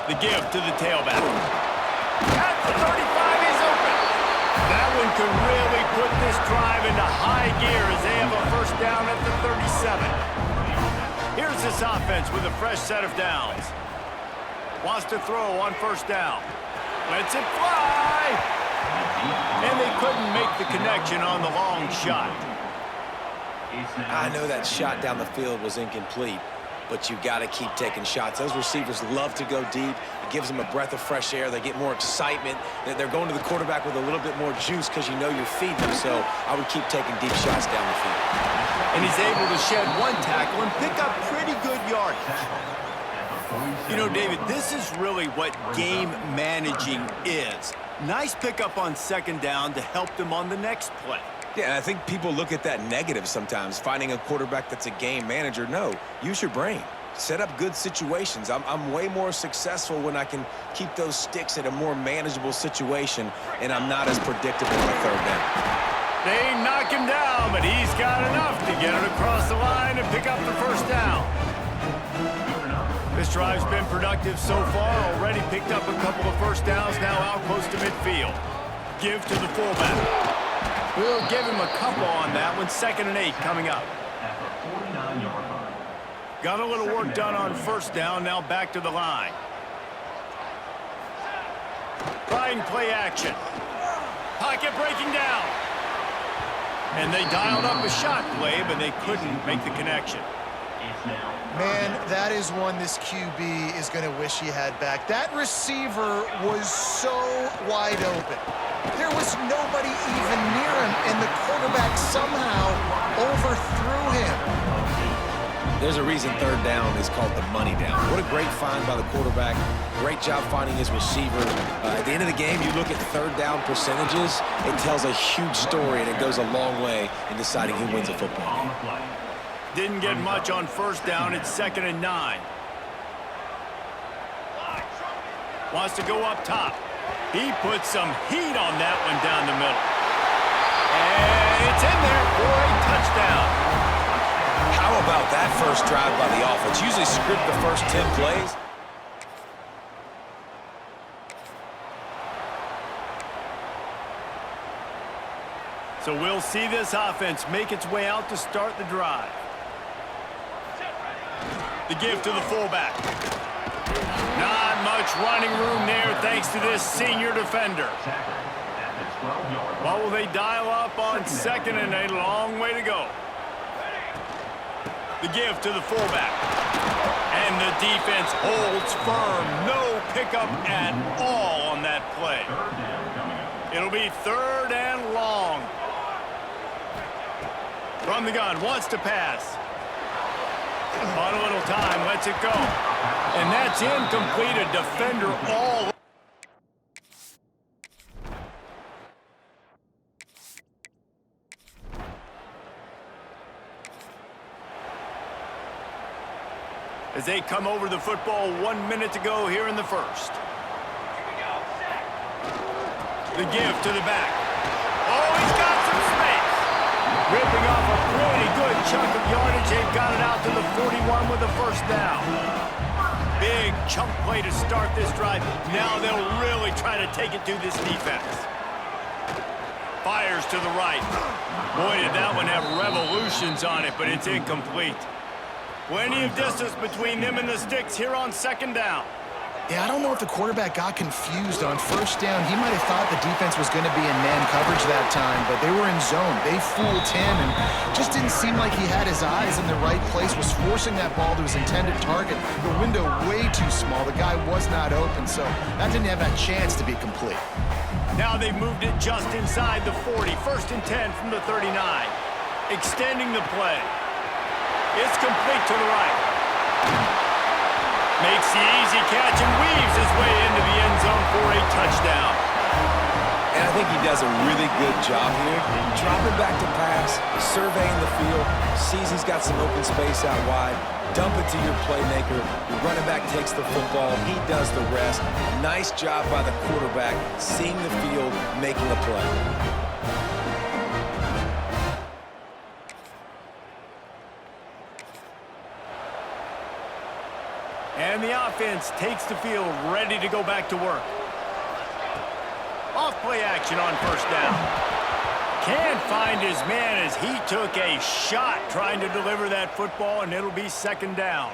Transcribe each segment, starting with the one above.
The give to the tailback. At the 35, he's open. That one could really put this drive into high gear as they have a first down at the 37. Here's this offense with a fresh set of downs. Wants to throw on first down. Lets it fly. And they couldn't make the connection on the long shot. I know that shot down the field was incomplete, but you got to keep taking shots. Those receivers love to go deep. It gives them a breath of fresh air. They get more excitement. They're going to the quarterback with a little bit more juice because you know you're feeding them. So I would keep taking deep shots down the field. And he's able to shed one tackle and pick up pretty good yardage. You know, David, this is really what game managing is. Nice pickup on second down to help them on the next play. Yeah, I think people look at that negative sometimes, finding a quarterback that's a game manager. No, use your brain. Set up good situations. I'm way more successful when I can keep those sticks at a more manageable situation, and I'm not as predictable on a third down. They knock him down, but he's got enough to get it across the line and pick up the first down. This drive's been productive so far. Already picked up a couple of first downs, now out close to midfield. Give to the fullback. We'll give him a couple on that one. 2nd and 8 coming up. Got a little work done on first down. Now back to the line. Trying play action. Pocket breaking down. And they dialed up a shot play, but they couldn't make the connection. Man, that is one this QB is going to wish he had back. That receiver was so wide open. There was nobody even near him, and the quarterback somehow overthrew There's a reason third down is called the money down. What a great find by the quarterback. Great job finding his receiver. At the end of the game, you look at third down percentages. It tells a huge story, and it goes a long way in deciding who wins a football game. Didn't get much on first down. It's 2nd and 9. Wants to go up top. He puts some heat on that one down the middle. And it's in there for a touchdown. How about that first drive by the offense? Usually script the first 10 plays. So we'll see this offense make its way out to start the drive. The give to the fullback. Not much running room there thanks to this senior defender. What will they dial up on 2nd and a long way to go? The give to the fullback. And the defense holds firm. No pickup at all on that play. It'll be 3rd and long. From the gun, wants to pass. On a little time, lets it go. And that's incomplete. A defender all. As they come over the football 1 minute to go here in the first. The give to the back. Oh, he's got some space. Ripping off a pretty good chunk of yardage. They've got it out to the 41 with a first down. Big chunk play to start this drive. Now they'll really try to take it to this defense. Fires to the right. Boy, did that one have revolutions on it, but it's incomplete. Plenty of distance between them and the sticks here on 2nd down. Yeah, I don't know if the quarterback got confused on first down. He might have thought the defense was going to be in man coverage that time, but they were in zone. They fooled him and just didn't seem like he had his eyes in the right place, was forcing that ball to his intended target. The window way too small. The guy was not open, so that didn't have that chance to be complete. Now they've moved it just inside the 40. 1st and 10 from the 39. Extending the play. It's complete to the right. Makes the easy catch and weaves his way into the end zone for a touchdown. And I think he does a really good job here. Dropping back to pass, surveying the field, sees he's got some open space out wide, dump it to your playmaker. Your running back takes the football. He does the rest. Nice job by the quarterback, seeing the field, making a play. And the offense takes the field, ready to go back to work. Off play action on first down. Can't find his man as he took a shot trying to deliver that football, and it'll be 2nd down.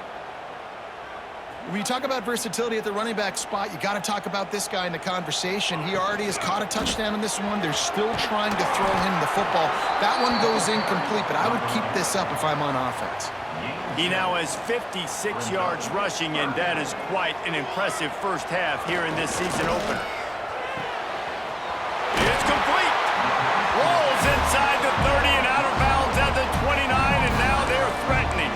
When you talk about versatility at the running back spot, you got to talk about this guy in the conversation. He already has caught a touchdown in this one. They're still trying to throw him the football. That one goes incomplete, but I would keep this up if I'm on offense. He now has 56 yards rushing, and that is quite an impressive first half here in this season opener. It's complete. Rolls inside the 30 and out of bounds at the 29, and now they're threatening.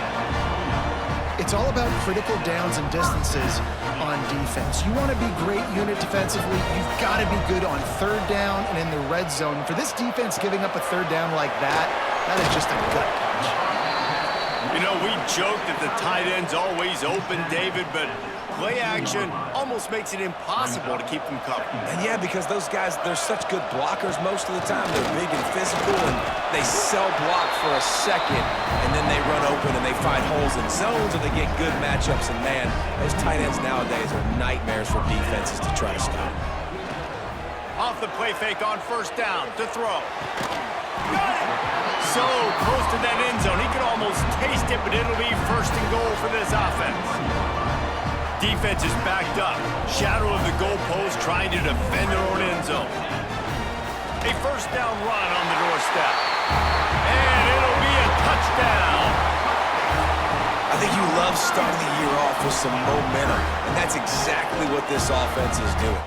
It's all about critical downs and distances on defense. You want to be great unit defensively, you've got to be good on third down and in the red zone. For this defense giving up a third down like that, that is just a gut punch. You know, we joke that the tight end's always open, David, but play action almost makes it impossible to keep them covered. And yeah, because those guys, they're such good blockers most of the time. They're big and physical, and they sell block for a second, and then they run open and they find holes in zones, or they get good matchups. And man, those tight ends nowadays are nightmares for defenses to try to stop. Off the play fake on first down to throw. So close to that end zone, he could almost taste it, but it'll be 1st and goal for this offense. Defense is backed up. Shadow of the goalpost trying to defend their own end zone. A first down run on the doorstep. And it'll be a touchdown. I think you love starting the year off with some momentum, and that's exactly what this offense is doing.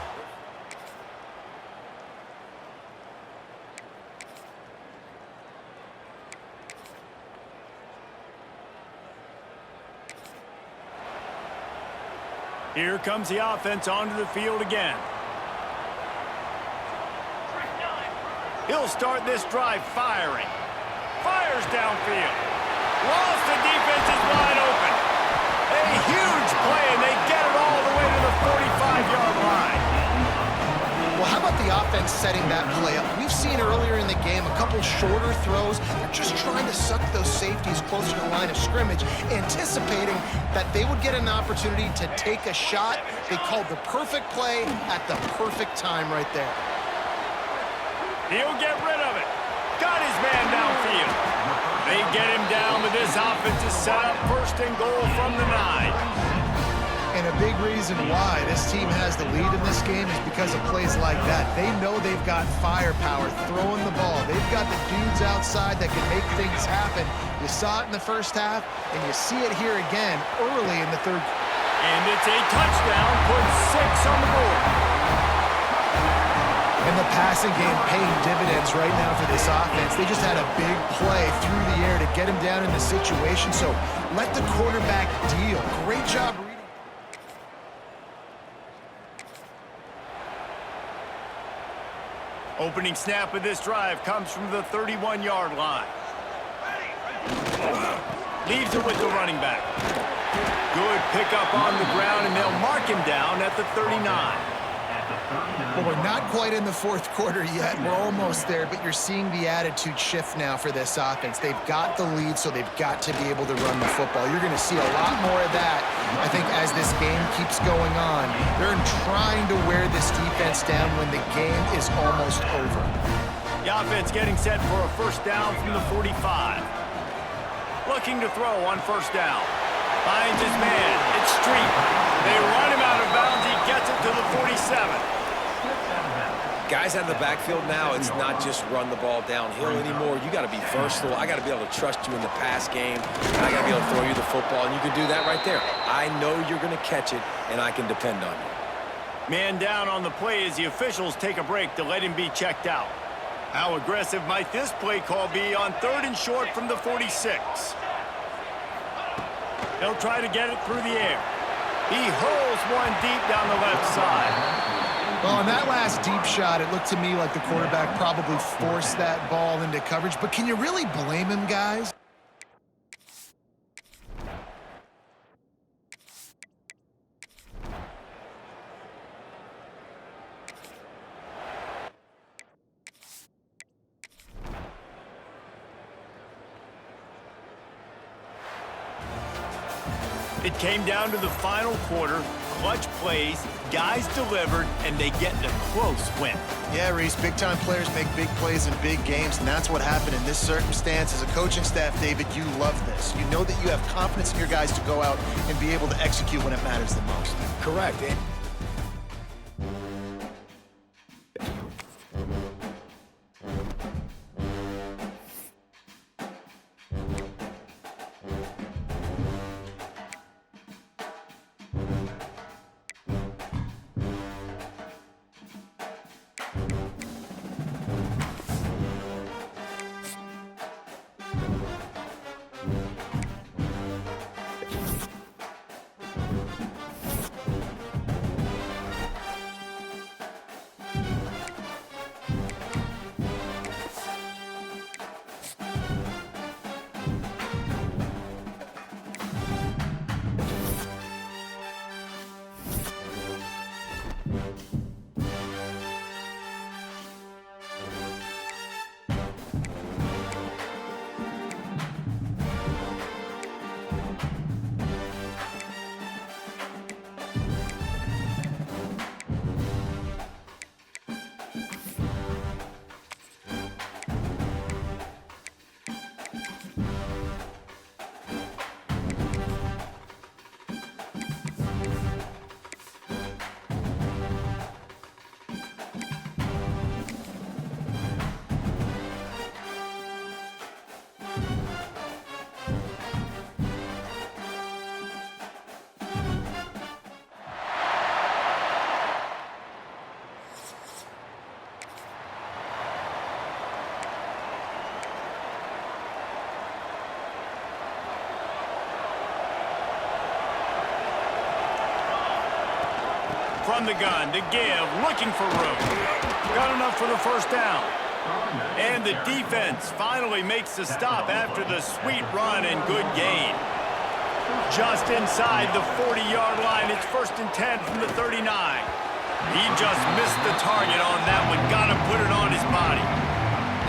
Here comes the offense onto the field again. He'll start this drive firing. Fires downfield. Lost, the defense is wide open. A huge play, and they get it all the way to the 45-yard line. Well, how about the offense setting that play up? We've seen earlier in the game a couple shorter throws. They're just trying to suck those safeties closer to the line of scrimmage, anticipating that they would get an opportunity to take a shot. They called the perfect play at the perfect time right there. He'll get rid of it. Got his man downfield. They get him down, but this offense is set up first and goal from the 9. And a big reason why this team has the lead in this game is because of plays like that. They know they've got firepower throwing the ball. They've got the dudes outside that can make things happen. You saw it in the first half, and you see it here again early in the third. And it's a touchdown, puts 6 on the board. And the passing game paying dividends right now for this offense. They just had a big play through the air to get him down in the situation. So let the quarterback deal. Great job reading. Opening snap of this drive comes from the 31-yard line. Leaves it with the running back. Good pickup on the ground, and they'll mark him down at the 39. Well, we're not quite in the fourth quarter yet. We're almost there, but you're seeing the attitude shift now for this offense. They've got the lead, so they've got to be able to run the football. You're going to see a lot more of that, I think, as this game keeps going on. They're trying to wear this defense down when the game is almost over. The offense getting set for a first down from the 45. Looking to throw on first down. Finds his man. It's Street. They run him out of bounds. He gets it to the 47. Guys out of the backfield now, it's not just run the ball downhill anymore. You got to be versatile. I got to be able to trust you in the pass game, and I got to be able to throw you the football, and you can do that right there. I know you're going to catch it, and I can depend on you. Man down on the play as the officials take a break to let him be checked out. How aggressive might this play call be on 3rd and short from the 46? He'll try to get it through the air. He hurls one deep down the left side. Well, on that last deep shot, it looked to me like the quarterback probably forced that ball into coverage. But can you really blame him, guys? It came down to the final quarter. Clutch plays, guys delivered, and they get a close win. Yeah, Reese, big-time players make big plays in big games, and that's what happened in this circumstance. As a coaching staff, David, you love this. You know that you have confidence in your guys to go out and be able to execute when it matters the most. Correct. From the gun, the give, looking for room. Got enough for the first down. And the defense finally makes the stop after the sweet run and good gain. Just inside the 40-yard line, it's 1st and 10 from the 39. He just missed the target on that one. Got to put it on his body.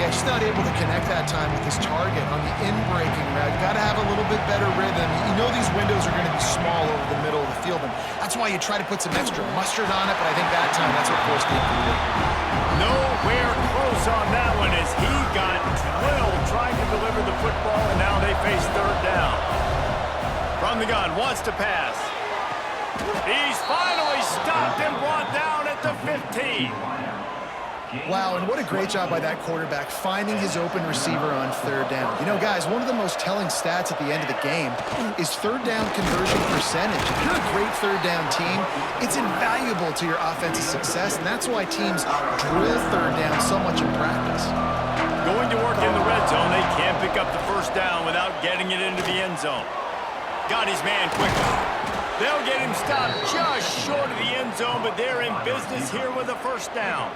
Yeah, just not able to connect that time with his target on the in-breaking route. Got to have a little bit better rhythm. You know these windows are going to be small over the middle of the field, and that's why you try to put some extra mustard on it, but I think that time that's what forced the incompletion. Nowhere close on that one as he got drilled trying to deliver the football, and now they face 3rd down. From the gun, wants to pass. He's finally stopped and brought down at the 15. Wow, and what a great job by that quarterback finding his open receiver on 3rd down. You know, guys, one of the most telling stats at the end of the game is 3rd down conversion percentage. If you're a great 3rd down team, it's invaluable to your offensive success, and that's why teams drill 3rd down so much in practice. Going to work in the red zone, they can't pick up the 1st down without getting it into the end zone. Got his man quickly. They'll get him stopped just short of the end zone, but they're in business here with a 1st down.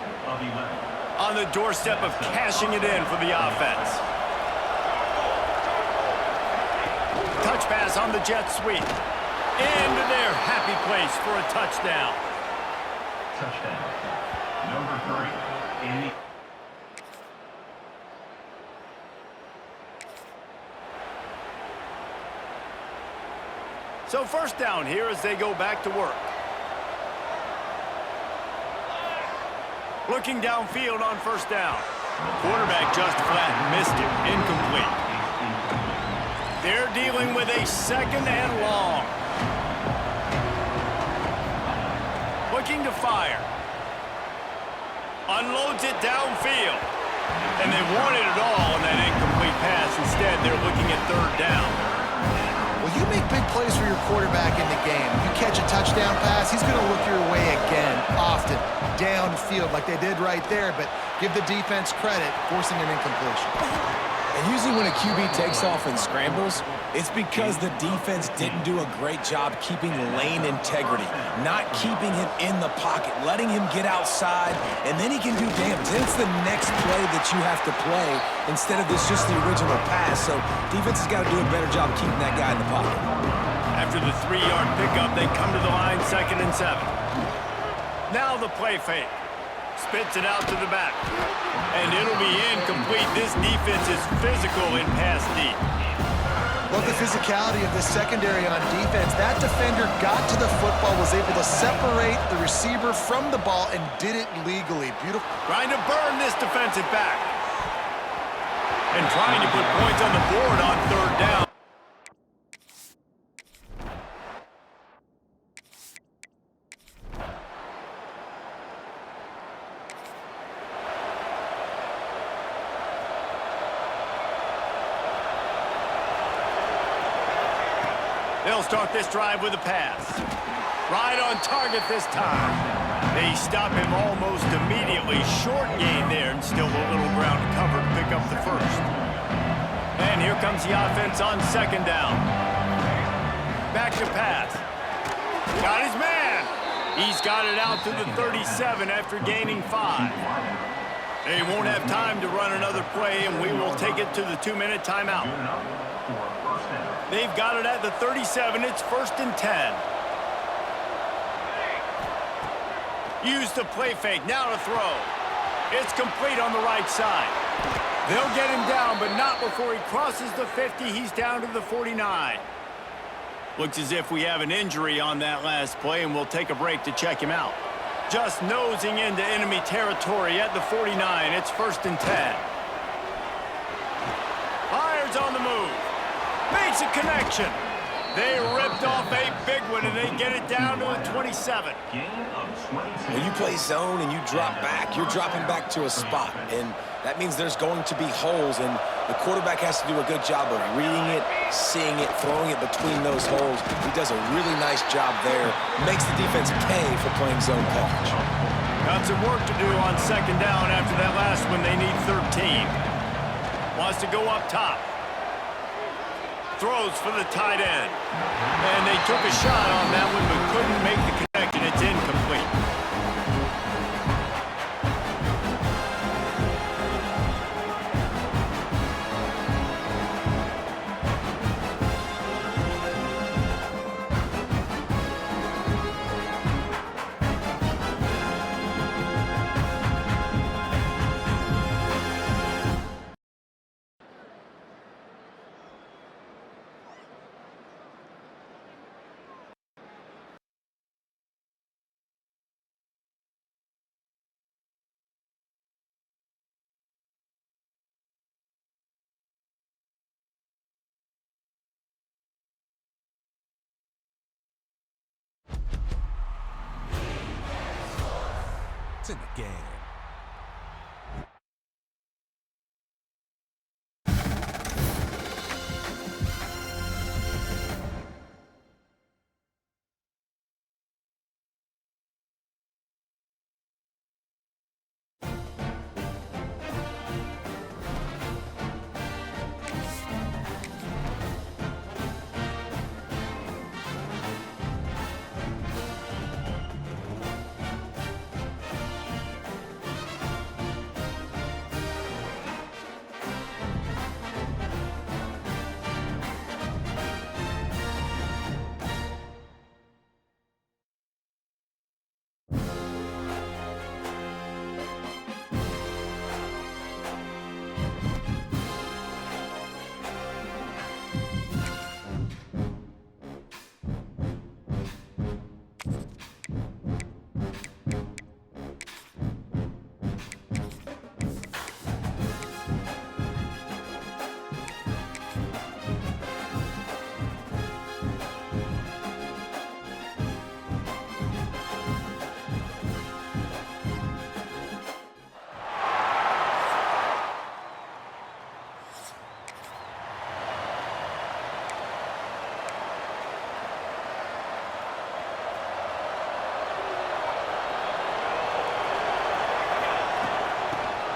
On the doorstep of cashing it in for the offense. Touch pass on the jet sweep. Into their happy place for a touchdown. Touchdown. Number 3, Andy. So 1st down here as they go back to work. Looking downfield on 1st down. Quarterback just flat missed it. Incomplete. They're dealing with a 2nd and long. Looking to fire. Unloads it downfield. And they wanted it all on that incomplete pass. Instead, they're looking at 3rd down. Well, you make big plays for your quarterback in the game. You catch a touchdown pass, he's going to look your way again, often, downfield like they did right there, but give the defense credit, forcing an incompletion. And usually when a QB takes off and scrambles, it's because the defense didn't do a great job keeping lane integrity, not keeping him in the pocket, letting him get outside, and then he can do damage. Then it's the next play that you have to play instead of this just the original pass. So defense has got to do a better job keeping that guy in the pocket. After the 3-yard pickup, they come to the line, 2nd and 7. Now the play fake. Spits it out to the back. And it'll be incomplete. This defense is physical in pass deep. Look at the physicality of the secondary on defense. That defender got to the football, was able to separate the receiver from the ball, and did it legally. Beautiful. Trying to burn this defensive back. And trying to put points on the board on 3rd down. They'll start this drive with a pass. Right on target this time. They stop him almost immediately. Short gain there, and still a little ground to cover to pick up the 1st. And here comes the offense on 2nd down. Back to pass. Got his man. He's got it out to the 37 after gaining 5. They won't have time to run another play, and we will take it to the 2-minute timeout. They've got it at the 37. It's 1st and 10. Use the play fake. Now to throw. It's complete on the right side. They'll get him down, but not before he crosses the 50. He's down to the 49. Looks as if we have an injury on that last play, and we'll take a break to check him out. Just nosing into enemy territory at the 49. It's 1st and 10. Fires on the move. Makes a connection. They ripped off a big one, and they get it down to a 27. When you play zone and you drop back, you're dropping back to a spot, and that means there's going to be holes, and the quarterback has to do a good job of reading it, seeing it, throwing it between those holes. He does a really nice job there. Makes the defense pay for playing zone coverage. Got some work to do on 2nd down after that last one. They need 13. Wants to go up top. Throws for the tight end. And they took a shot on that one, but couldn't make the connection. It's incomplete. It's in the game.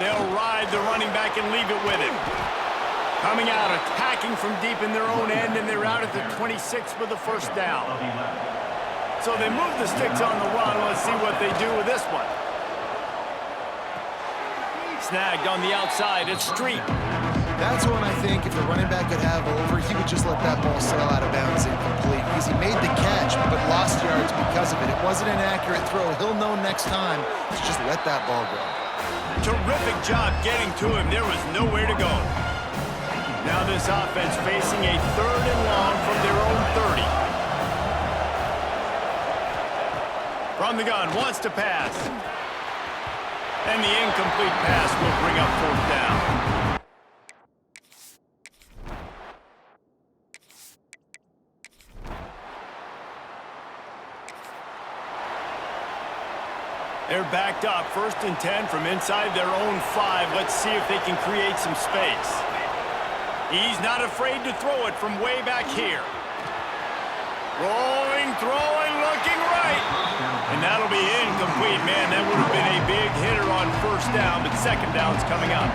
They'll ride the running back and leave it with him. Coming out, attacking from deep in their own end, and they're out at the 26 with the first down. So they move the sticks on the run. Let's see what they do with this one. Snagged on the outside. It's Street. That's one I think if the running back could have over, he would just let that ball sail out of bounds incomplete because he made the catch but lost yards because of it. It wasn't an accurate throw. He'll know next time to just let that ball go. Terrific job getting to him. There was nowhere to go. Now this offense facing a 3rd and long from their own 30. From the gun, wants to pass. And the incomplete pass will bring up 4th down. They're backed up, 1st and 10 from inside their own 5. Let's see if they can create some space. He's not afraid to throw it from way back here. Rolling, throwing, looking right. And that'll be incomplete, man. That would have been a big hitter on 1st down, but 2nd down's coming up.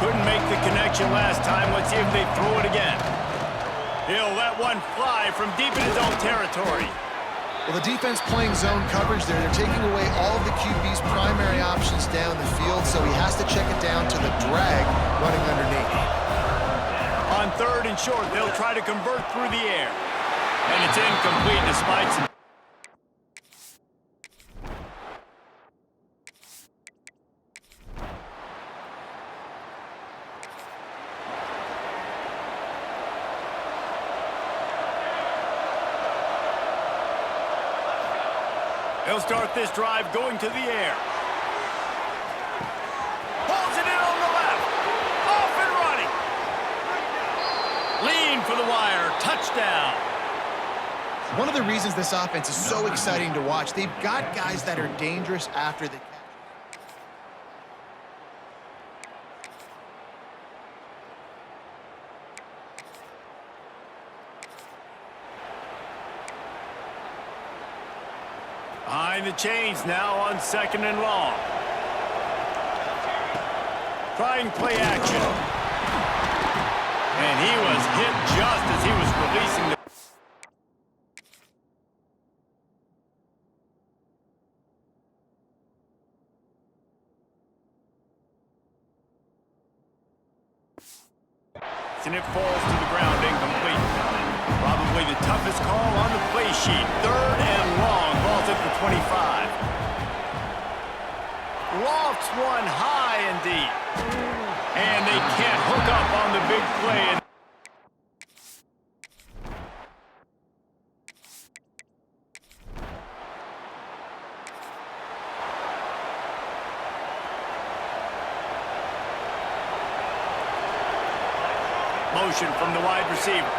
Couldn't make the connection last time. Let's see if they throw it again. He'll let one fly from deep in his own territory. Well, the defense playing zone coverage there. They're taking away all of the QB's primary options down the field, so he has to check it down to the drag running underneath. On 3rd and short, they'll try to convert through the air. And it's incomplete despite some... They'll start this drive going to the air. Pulls it in on the left. Off and running. Lean for the wire. Touchdown. One of the reasons this offense is so exciting to watch, they've got guys that are dangerous after the catch. Behind the chains now on 2nd and long. Trying play action. And he was hit just as he was releasing the... And it falls to the ground incomplete. Probably the toughest call on the play sheet. 3rd and long. Ball's at the 25. Lofts one high and deep. And they can't hook up on the big play. Motion from the wide receiver.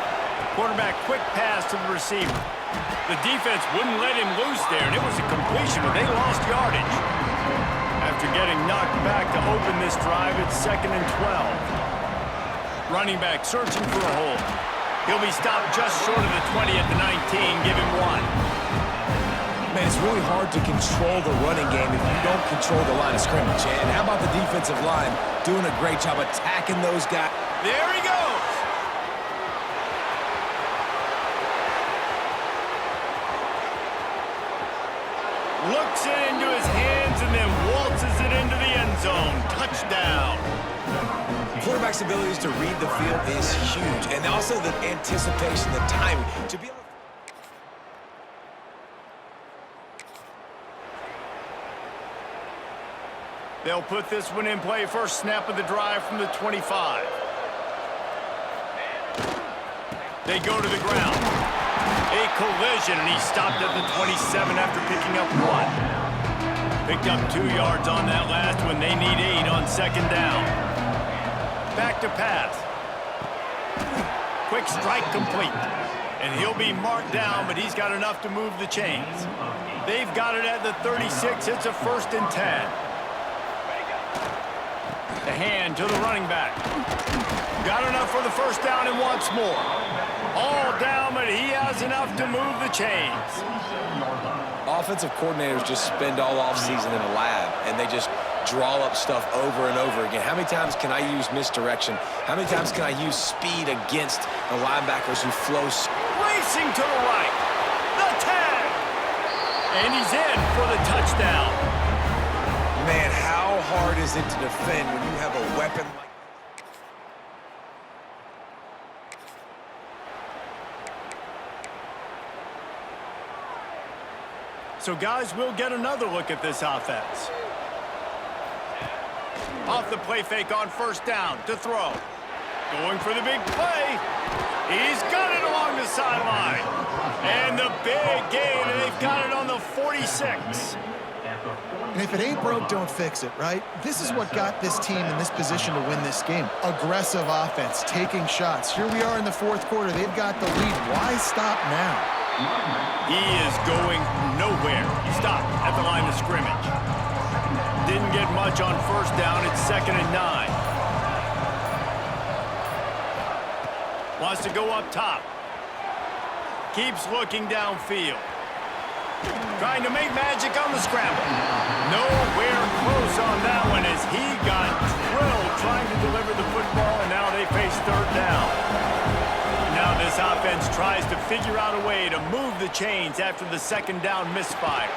Quarterback quick pass to the receiver. The defense wouldn't let him loose there, and it was a completion, but they lost yardage. after getting knocked back to open this drive. It's 2nd and 12. Running back searching for a hole. He'll be stopped just short of the 20 at the 19. Give him 1. Man, it's really hard to control the running game if you don't control the line of scrimmage. And how about the defensive line doing a great job attacking those guys? There he goes. Looks it into his hands and then waltzes it into the end zone. Touchdown. Quarterback's abilities to read the field is huge. And also the anticipation, the timing. To be able to... They'll put this one in play. First snap of the drive from the 25. They go to the ground. A collision, and he stopped at the 27 after picking up 1. Picked up 2 yards on that last one. They need 8 on 2nd down. Back to pass. Quick strike complete. And he'll be marked down, but he's got enough to move the chains. They've got it at the 36. It's a 1st and 10. The hand to the running back. Got enough for the first down and wants more. All down, but he has enough to move the chains. Offensive coordinators just spend all offseason in a lab, and they just draw up stuff over and over again. How many times can I use misdirection? How many times can I use speed against the linebackers who flow? Racing to the right. The tag. And he's in for the touchdown. Man, how hard is it to defend when you have a weapon like... So, guys, we'll get another look at this offense. Off the play fake on first down to throw. Going for the big play. He's got it along the sideline. And the big gain, and they've got it on the 46. And if it ain't broke, don't fix it, right? This is what got this team in this position to win this game. Aggressive offense, taking shots. Here we are in the 4th quarter. They've got the lead. Why stop now? He is going nowhere. Stop at the line of scrimmage. Didn't get much on first down. It's 2nd and 9. Wants to go up top. Keeps looking downfield. Trying to make magic on the scramble. Nowhere close on that one as he got drilled trying to deliver the football, and now they face 3rd down. Now this offense tries to figure out a way to move the chains after the 2nd down misfire.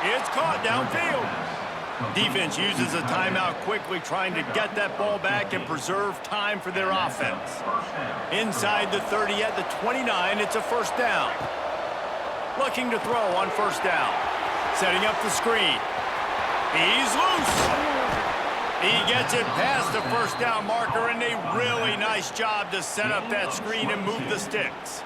It's caught downfield. Defense uses a timeout quickly, trying to get that ball back and preserve time for their offense. Inside the 30 at the 29, it's a 1st down. Looking to throw on first down. Setting up the screen. He's loose. He gets it past the first down marker, and a really nice job to set up that screen and move the sticks.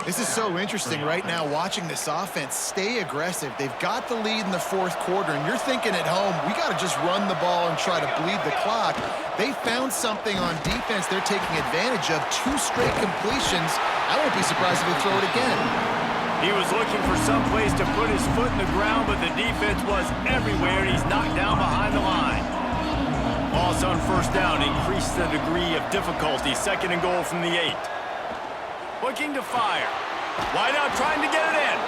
This is so interesting right now, watching this offense stay aggressive. They've got the lead in the 4th quarter, and you're thinking at home, we got to just run the ball and try to bleed the clock. They found something on defense they're taking advantage of. 2 straight completions. I won't be surprised if they throw it again. He was looking for some place to put his foot in the ground, but the defense was everywhere, and he's knocked down behind the line. Loss on first down increased the degree of difficulty. 2nd and goal from the 8. Looking to fire. Wide out trying to get it in.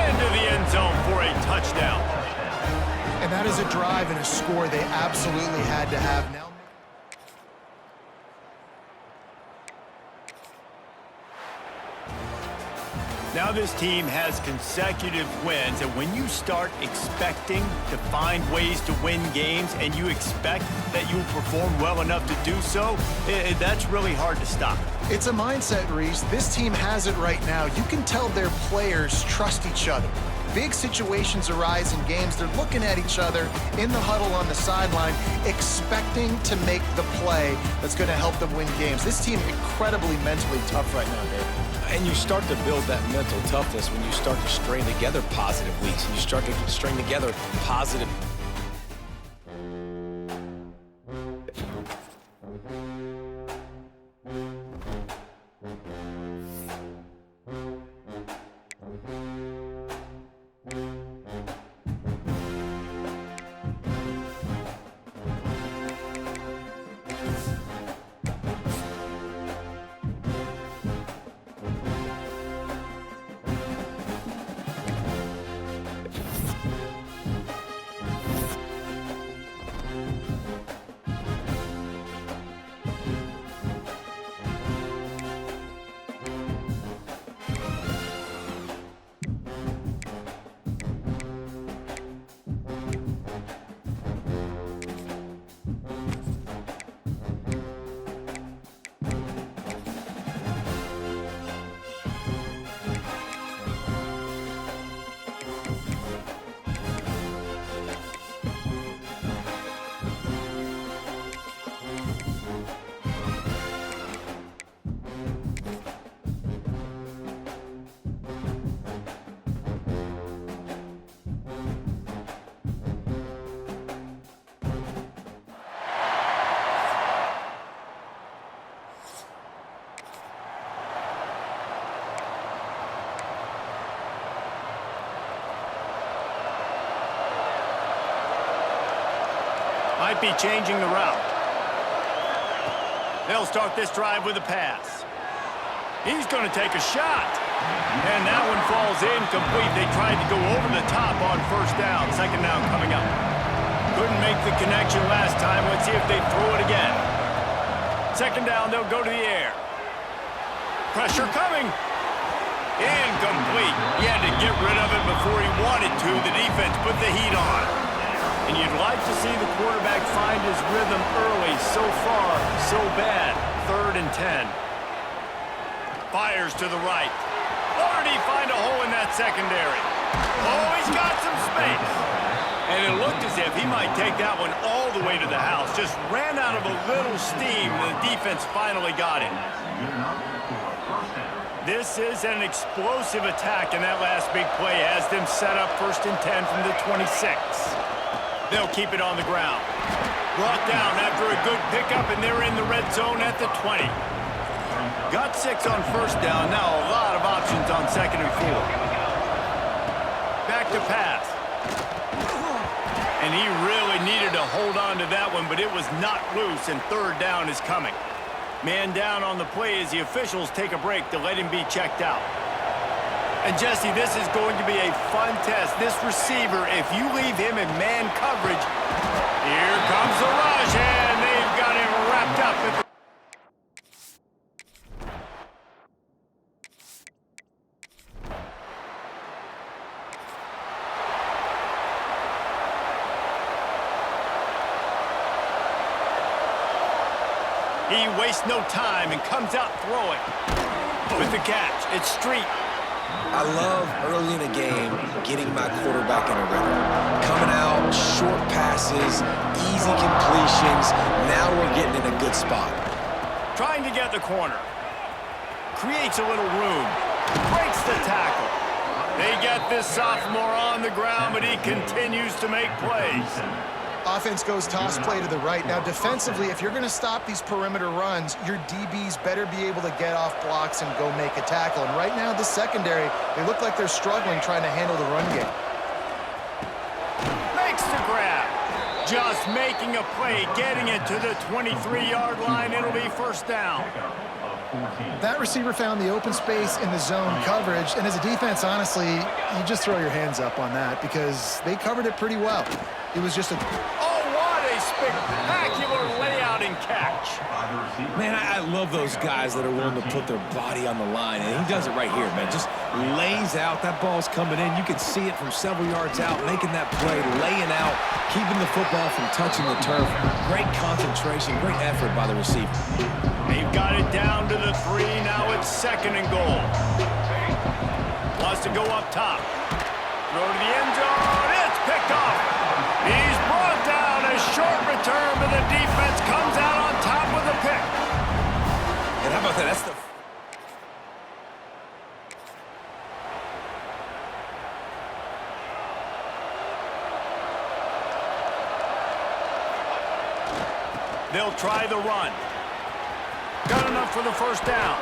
Into the end zone for a touchdown. And that is a drive and a score they absolutely had to have. Now this team has consecutive wins, and when you start expecting to find ways to win games and you expect that you'll perform well enough to do so, that's really hard to stop. It's a mindset, Reese. This team has it right now. You can tell their players trust each other. Big situations arise in games. They're looking at each other in the huddle on the sideline, expecting to make the play that's going to help them win games. This team incredibly mentally tough right now, Dave. And you start to build that mental toughness when you start to string together positive weeks, and you start to string together positive... might be changing the route. They'll start this drive with a pass. He's going to take a shot. And that one falls incomplete. They tried to go over the top on first down. Second down coming up. Couldn't make the connection last time. Let's see if they throw it again. Second down, they'll go to the air. Pressure coming. Incomplete. He had to get rid of it before he wanted to. The defense put the heat on. And you'd like to see the quarterback find his rhythm early. So far, so bad. 3rd and 10. Fires to the right. Or did he find a hole in that secondary? Oh, he's got some space. And it looked as if he might take that one all the way to the house. Just ran out of a little steam. The defense finally got him. This is an explosive attack, and that last big play has them set up 1st and 10 from the 26. They'll keep it on the ground. Brought down after a good pickup, and they're in the red zone at the 20. Got 6 on first down. Now a lot of options on 2nd and 4. Back to pass. And he really needed to hold on to that one, but it was not loose, and 3rd down is coming. Man down on the play as the officials take a break to let him be checked out. And Jesse, this is going to be a fun test. This receiver, if you leave him in man coverage, here comes the rush, and they've got him wrapped up at the He wastes no time and comes out throwing. With the catch, it's Street. I love early in a game getting my quarterback in a rhythm. Coming out, short passes, easy completions. Now we're getting in a good spot. Trying to get the corner. Creates a little room. Breaks the tackle. They get this sophomore on the ground, but he continues to make plays. Offense goes toss play to the right. Now, defensively, if you're going to stop these perimeter runs, your DBs better be able to get off blocks and go make a tackle. And right now, the secondary, they look like they're struggling trying to handle the run game. Makes the grab. Just making a play, getting it to the 23-yard line. It'll be 1st down. That receiver found the open space in the zone coverage. And as a defense, honestly, you just throw your hands up on that because they covered it pretty well. It was just a... Oh, what a spectacular layout and catch. Man, I love those guys that are willing to put their body on the line, and he does it right here, man. Just lays out. That ball's coming in. You can see it from several yards out, making that play, laying out, keeping the football from touching the turf. Great concentration, great effort by the receiver. They've got it down to the 3. Now it's 2nd and goal. Wants to go up top. Throw to the end zone. It's picked off. He's brought down. A short return, but the defense comes out on top with a pick. And how about that? That's the... They'll try the run. Got enough for the 1st down.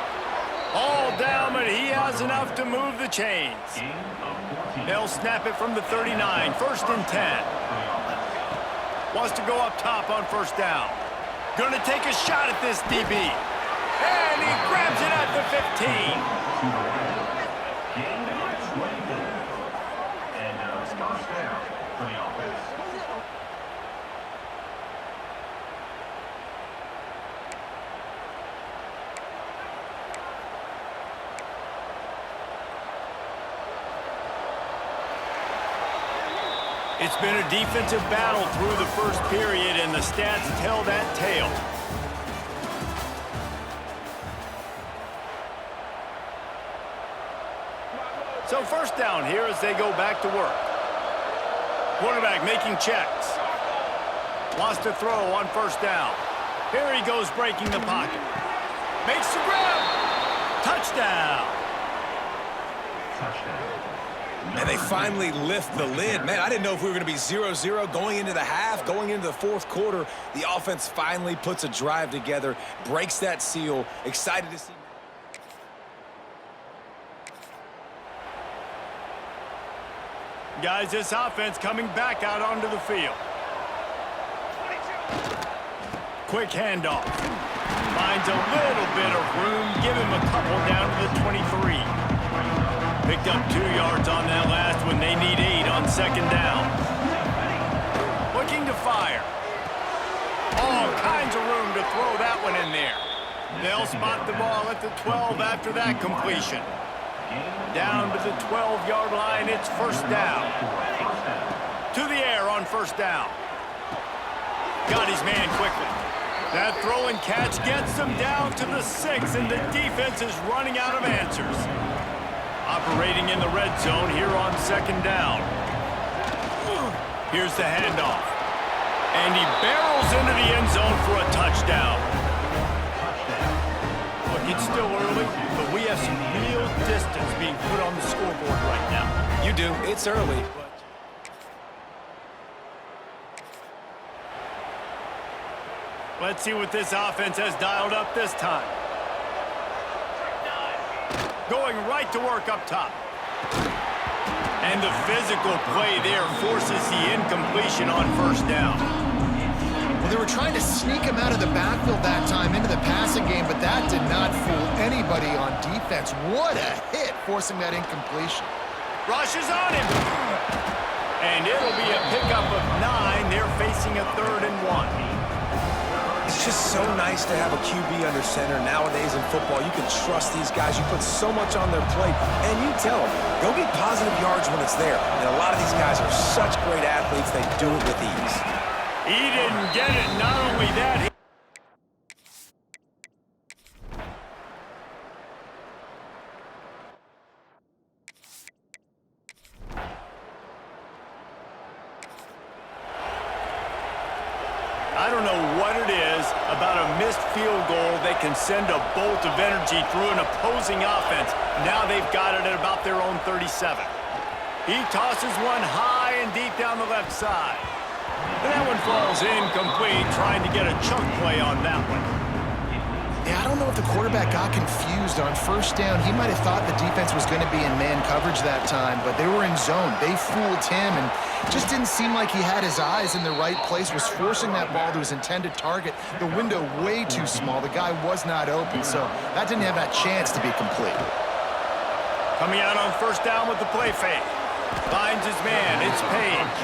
All down, but he has enough to move the chains. They'll snap it from the 39. 1st and 10. Wants to go up top on 1st down. Gonna take a shot at this DB. And he grabs it at the 15. It's been a defensive battle through the 1st period, and the stats tell that tale. So 1st down here as they go back to work. Quarterback making checks. Wants to throw on 1st down. Here he goes breaking the pocket. Makes the grab. Touchdown. And they finally lift the lid. Man, I didn't know if we were going to be 0-0 going into the half, going into the 4th quarter. The offense finally puts a drive together, breaks that seal. Excited to see. Guys, this offense coming back out onto the field. Quick handoff. Finds a little bit of room. Give him a couple down to the 23. Picked up 2 yards on that last one. They need 8 on second down. Looking to fire. All kinds of room to throw that one in there. They'll spot the ball at the 12 after that completion. Down to the 12-yard line, it's first down. To the air on first down. Got his man quickly. That throw and catch gets them down to the 6, and the defense is running out of answers. Operating in the red zone here on second down. Here's the handoff. And he barrels into the end zone for a touchdown. Look, it's still early, but we have some real distance being put on the scoreboard right now. You do. It's early. Let's see what this offense has dialed up this time. Going right to work up top. And the physical play there forces the incompletion on first down. Well, they were trying to sneak him out of the backfield that time into the passing game, but that did not fool anybody on defense. What a hit, forcing that incompletion. Rushes on him. And it'll be a pickup of 9. They're facing a 3rd and 1. It's just so nice to have a QB under center. Nowadays in football, you can trust these guys. You put so much on their plate, and you tell them, go get positive yards when it's there. And a lot of these guys are such great athletes, they do it with ease. He didn't get it. Not only that, I don't know what it is about a missed field goal that can send a bolt of energy through an opposing offense. Now they've got it at about their own 37. He tosses one high and deep down the left side. And that one falls incomplete, trying to get a chunk play on that one. Yeah, I don't know if the quarterback got confused on first down. He might have thought the defense was going to be in man coverage that time, but they were in zone. They fooled him, and just didn't seem like he had his eyes in the right place, was forcing that ball to his intended target. The window way too small. The guy was not open, so that didn't have that chance to be complete. Coming out on first down with the play fake. Finds his man. It's Page.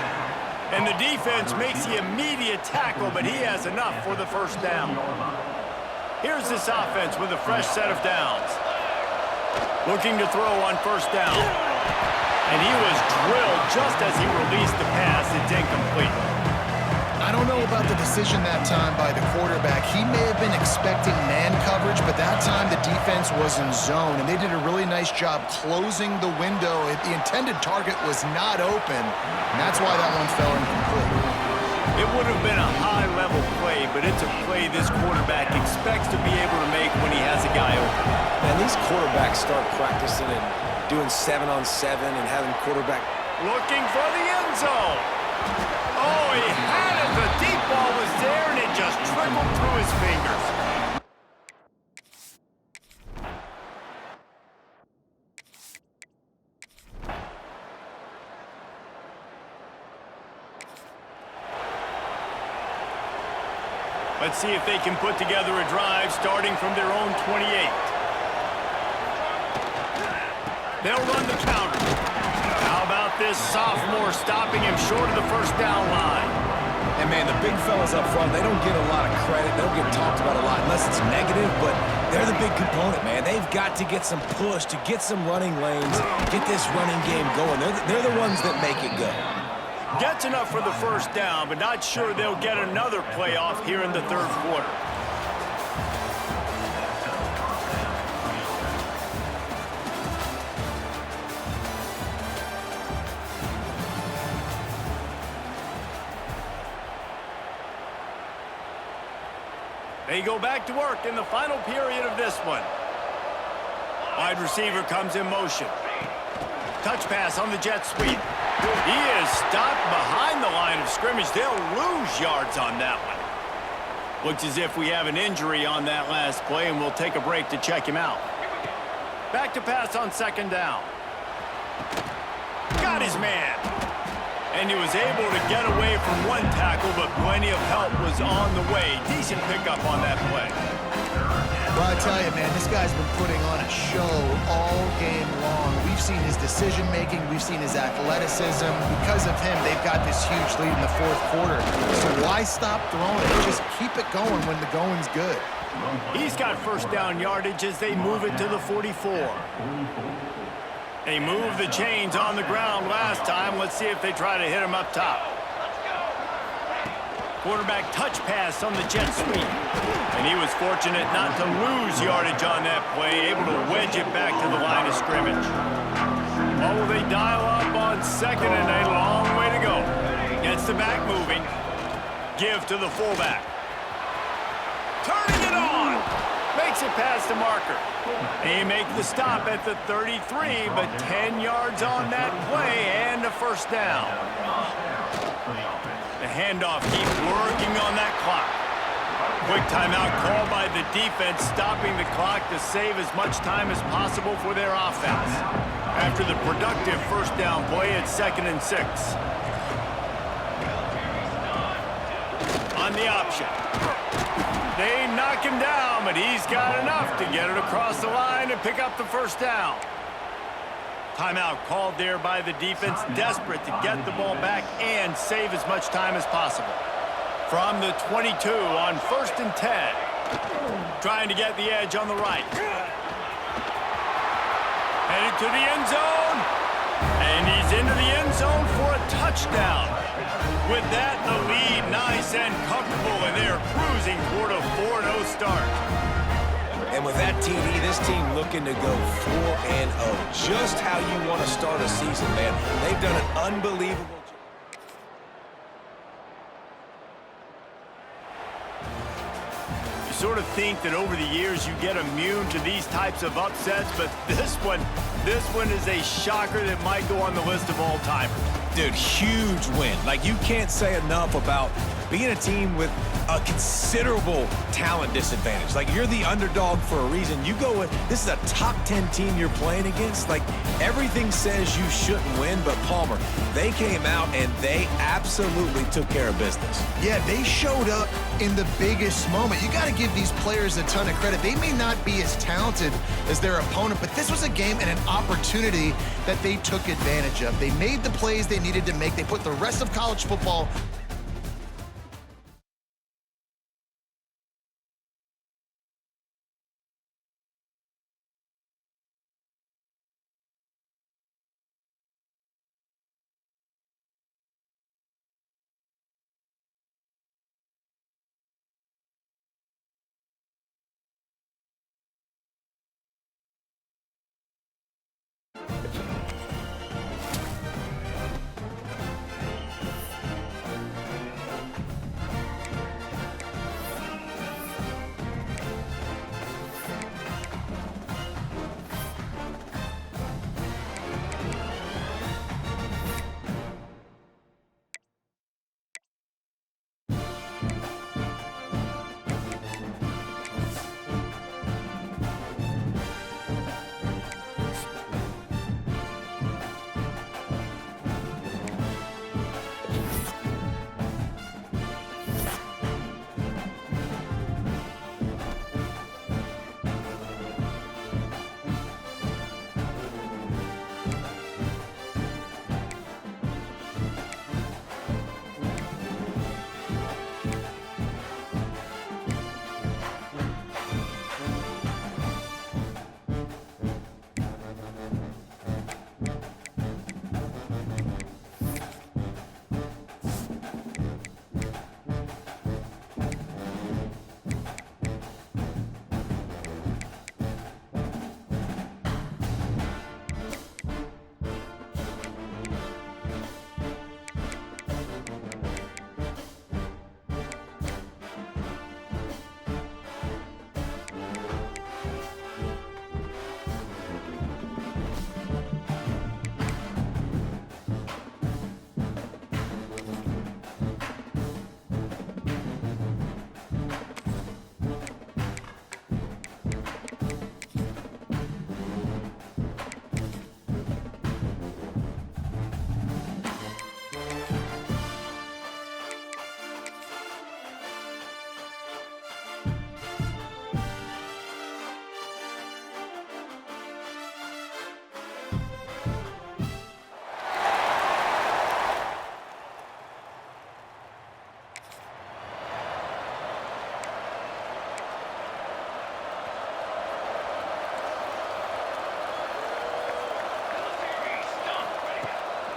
And the defense makes the immediate tackle, but he has enough for the first down. Here's this offense with a fresh set of downs. Looking to throw on first down. And he was drilled just as he released the pass. It's incomplete. I don't know about the decision that time by the quarterback. He may have been expecting man coverage, but that time the defense was in zone, and they did a really nice job closing the window. The intended target was not open, and that's why that one fell incomplete. It would have been a high-level play, but it's a play this quarterback expects to be able to make when he has a guy open. And these quarterbacks start practicing and doing 7-on-7 and having quarterback. Looking for the end zone. Oh, he had it. The deep ball was there, and it just trickled through his fingers. Let's see if they can put together a drive starting from their own 28. They'll run the counter. How about this sophomore stopping him short of the first down line? And, man, the big fellas up front, they don't get a lot of credit. They don't get talked about a lot unless it's negative, but they're the big component, man. They've got to get some push, to get some running lanes, get this running game going. They're the ones that make it go. Gets enough for the first down, but not sure they'll get another playoff here in the third quarter. They go back to work in the final period of this one. Wide receiver comes in motion. Touch pass on the jet sweep. He is stopped behind the line of scrimmage. They'll lose yards on that one. Looks as if we have an injury on that last play, and we'll take a break to check him out. Back to pass on second down. Got his man. And he was able to get away from one tackle, but plenty of help was on the way. Decent pickup on that play. Well, I tell you, man, this guy's been putting on a show all game long. We've seen his decision-making. We've seen his athleticism. Because of him, they've got this huge lead in the fourth quarter. So why stop throwing it? Just keep it going when the going's good. He's got first down yardage as they move it to the 44. They moved the chains on the ground last time. Let's see if they try to hit him up top. Quarterback touch pass on the jet sweep. And he was fortunate not to lose yardage on that play, able to wedge it back to the line of scrimmage. Oh, they dial up on second and a long way to go. Gets the back moving. Give to the fullback. Turning it on. Makes it past the marker. They make the stop at the 33, but 10 yards on that play and a first down. The handoff keeps working on that clock. Quick timeout called by the defense, stopping the clock to save as much time as possible for their offense. After the productive first down play at 2nd and 6. On the option. They knock him down, but he's got enough to get it across the line and pick up the first down. Timeout called there by the defense, desperate to get the ball back and save as much time as possible. From the 22 on 1st and 10. Trying to get the edge on the right. Headed to the end zone. And he's into the end zone for a touchdown. With that, the lead nice and comfortable, and they're cruising toward a 4-0 start. And with that TD, this team looking to go 4-0. Just how you want to start a season, man. They've done an unbelievable job. You sort of think that over the years you get immune to these types of upsets, but this one is a shocker that might go on the list of all-timers. Dude, huge win. Like, you can't say enough about being a team with a considerable talent disadvantage. Like, you're the underdog for a reason. You go with, this is a top 10 team you're playing against. Like, everything says you shouldn't win, but Palmer, they came out and they absolutely took care of business. Yeah, they showed up in the biggest moment. You got to give these players a ton of credit. They may not be as talented as their opponent, but this was a game and an opportunity that they took advantage of. They made the plays they needed to make. They put the rest of college football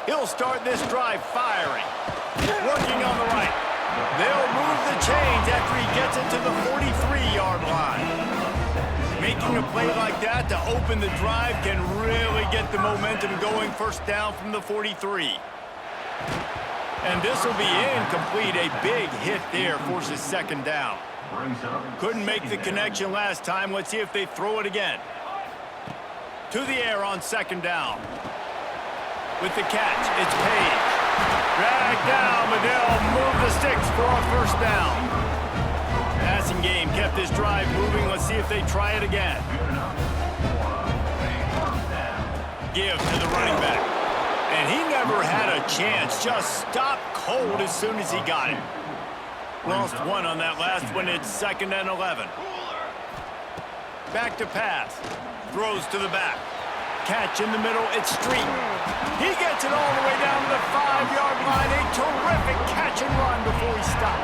He'll start this drive firing. Working on the right. They'll move the chains after he gets it to the 43-yard line. Making a play like that to open the drive can really get the momentum going. First down from the 43. And this will be incomplete. A big hit there forces second down. Couldn't make the connection last time. Let's see if they throw it again. To the air on second down. With the catch, it's Page. Dragged down, but they'll move the sticks for a first down. Passing game kept this drive moving. Let's see if they try it again. Give to the running back. And he never had a chance. Just stopped cold as soon as he got it. Lost one on that last one. It's 2nd and 11. Back to pass. Throws to the back. Catch in the middle. It's Street. He gets it all the way down to the 5-yard line. A terrific catch and run before he stopped.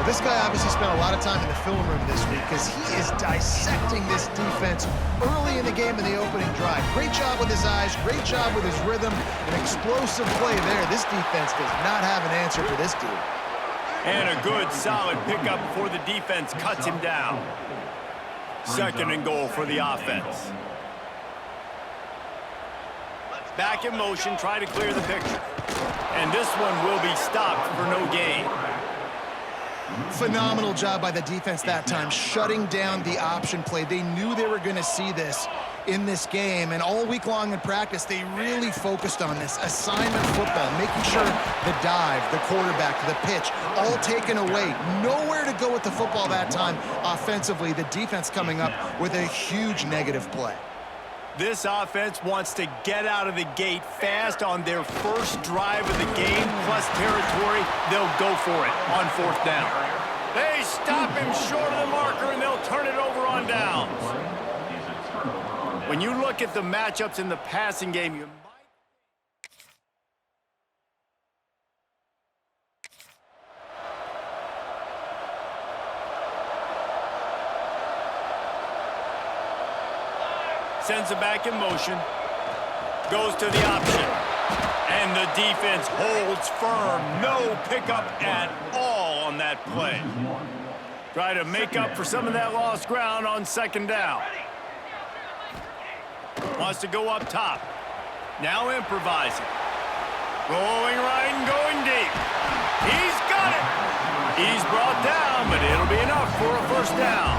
Well, this guy obviously spent a lot of time in the film room this week because he is dissecting this defense early in the game in the opening drive. Great job with his eyes, great job with his rhythm, an explosive play there. This defense does not have an answer for this dude. And a good, solid pickup before the defense cuts him down. 2nd and goal for the offense. Back in motion, try to clear the picture. And this one will be stopped for no gain. Phenomenal job by the defense that time, shutting down the option play. They knew they were going to see this in this game, and all week long in practice, they really focused on this assignment football, making sure the dive, the quarterback, the pitch, all taken away. Nowhere to go with the football that time offensively. The defense coming up with a huge negative play. This offense wants to get out of the gate fast on their first drive of the game, plus territory. They'll go for it on 4th down. They stop him short of the marker, and they'll turn it over on downs. When you look at the matchups in the passing game, you sends it back in motion, goes to the option, and the defense holds firm. No pickup at all on that play. Try to make up for some of that lost ground on 2nd down. Wants to go up top. Now improvising. Rolling right and going deep. He's got it. He's brought down, but it'll be enough for a first down.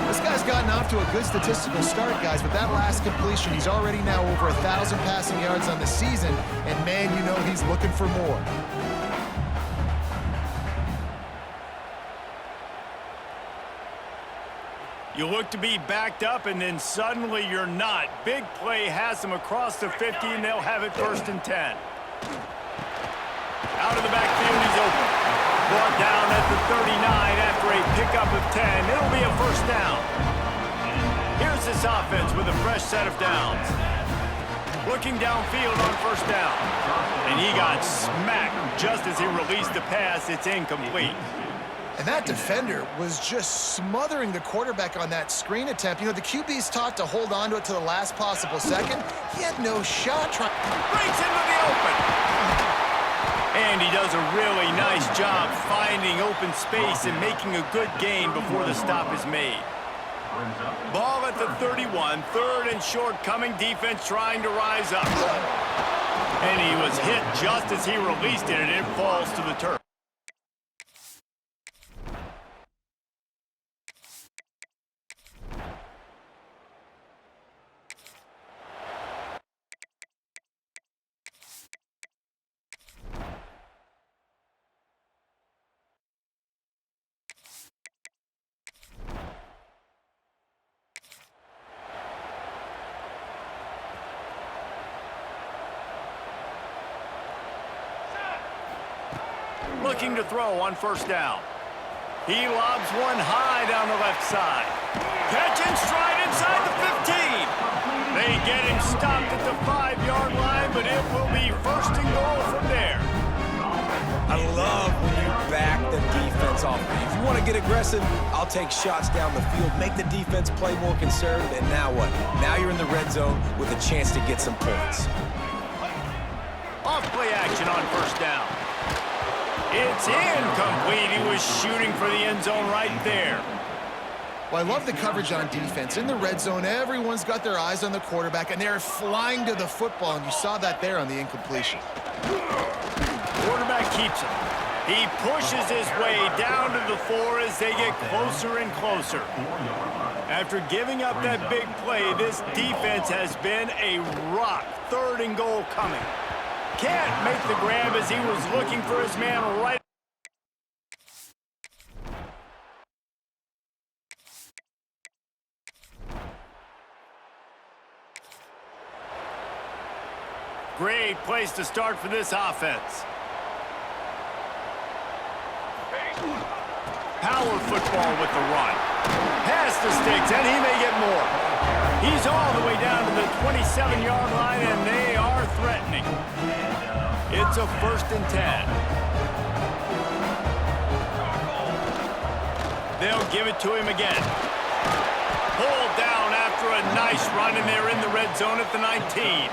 This guy's gotten off to a good statistical start, guys. With that last completion, he's already now over 1,000 passing yards on the season, and man, you know he's looking for more. You look to be backed up, and then suddenly you're not. Big play has them across the 50, and they'll have it 1st and 10. Out of the backfield, he's open. Brought down at the 39 after a pickup of 10. It'll be a first down. Here's this offense with a fresh set of downs. Looking downfield on first down. And he got smacked just as he released the pass. It's incomplete. And that defender was just smothering the quarterback on that screen attempt. You know, the QB's taught to hold on to it to the last possible second. He had no shot trying. Breaks into the open. And he does a really nice job finding open space and making a good gain before the stop is made. Ball at the 31, 3rd and short coming, defense trying to rise up. And he was hit just as he released it, and it falls to the turf. Looking to throw on first down. He lobs one high down the left side. Catch and stride inside the 15. They get him stopped at the 5-yard line, but it will be 1st and goal from there. I love when you back the defense off. If you want to get aggressive, I'll take shots down the field, make the defense play more conservative, and now what? Now you're in the red zone with a chance to get some points. play action on first down. It's incomplete. He was shooting for the end zone right there. Well, I love the coverage on defense. In the red zone, everyone's got their eyes on the quarterback, and they're flying to the football, and you saw that there on the incompletion. Quarterback keeps him. He pushes his way down to the 4 as they get closer and closer. After giving up that big play, this defense has been a rock. 3rd and goal coming. Can't make the grab as he was looking for his man right. Great place to start for this offense. Power football with the run. Pass the sticks, and he may get more. He's all the way down to the 27-yard line, and they are threatening. It's a 1st and 10. They'll give it to him again. Pulled down after a nice run, and they're in the red zone at the 19.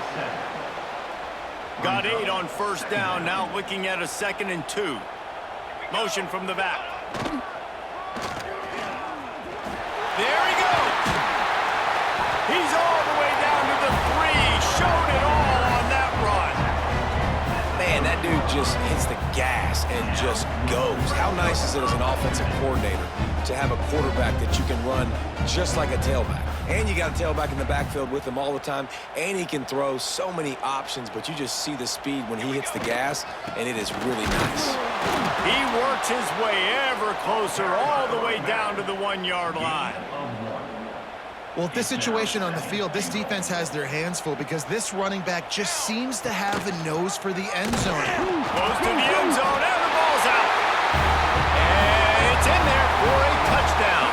Got 8 on first down, now looking at a 2nd and 2. Motion from the back. There he goes. He's all the way down to the 3. Showed it all on that run. Man, that dude just hits the gas and just goes. How nice is it as an offensive coordinator to have a quarterback that you can run just like a tailback? And you got a tailback in the backfield with him all the time, and he can throw so many options, but you just see the speed when he hits the gas, and it is really nice. He works his way ever closer all the way down to the 1-yard line. Well, at this situation on the field, this defense has their hands full because this running back just seems to have a nose for the end zone. Goes to the end zone, and the ball's out. And it's in there for a touchdown.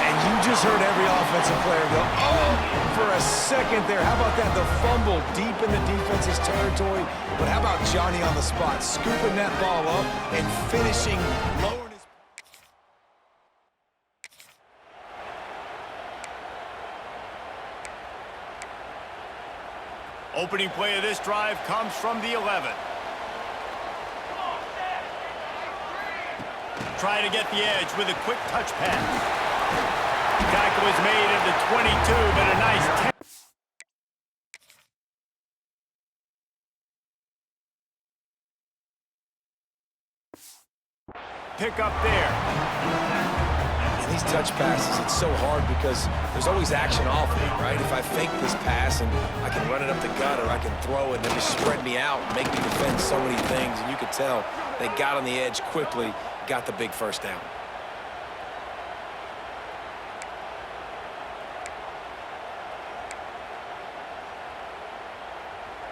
And you just heard every offensive player go, oh, for a second there. How about that? The fumble deep in the defense's territory. But how about Johnny on the spot, scooping that ball up and finishing lower. Opening play of this drive comes from the 11. Try to get the edge with a quick touch pass. Tackle was made at the 22, but a nice 10. Pick up there. And these touch passes, it's so hard because there's always action off of it, right? If I fake this pass and I can run it up the gut or I can throw it and they just spread me out and make me defend so many things. And you could tell they got on the edge quickly, got the big first down.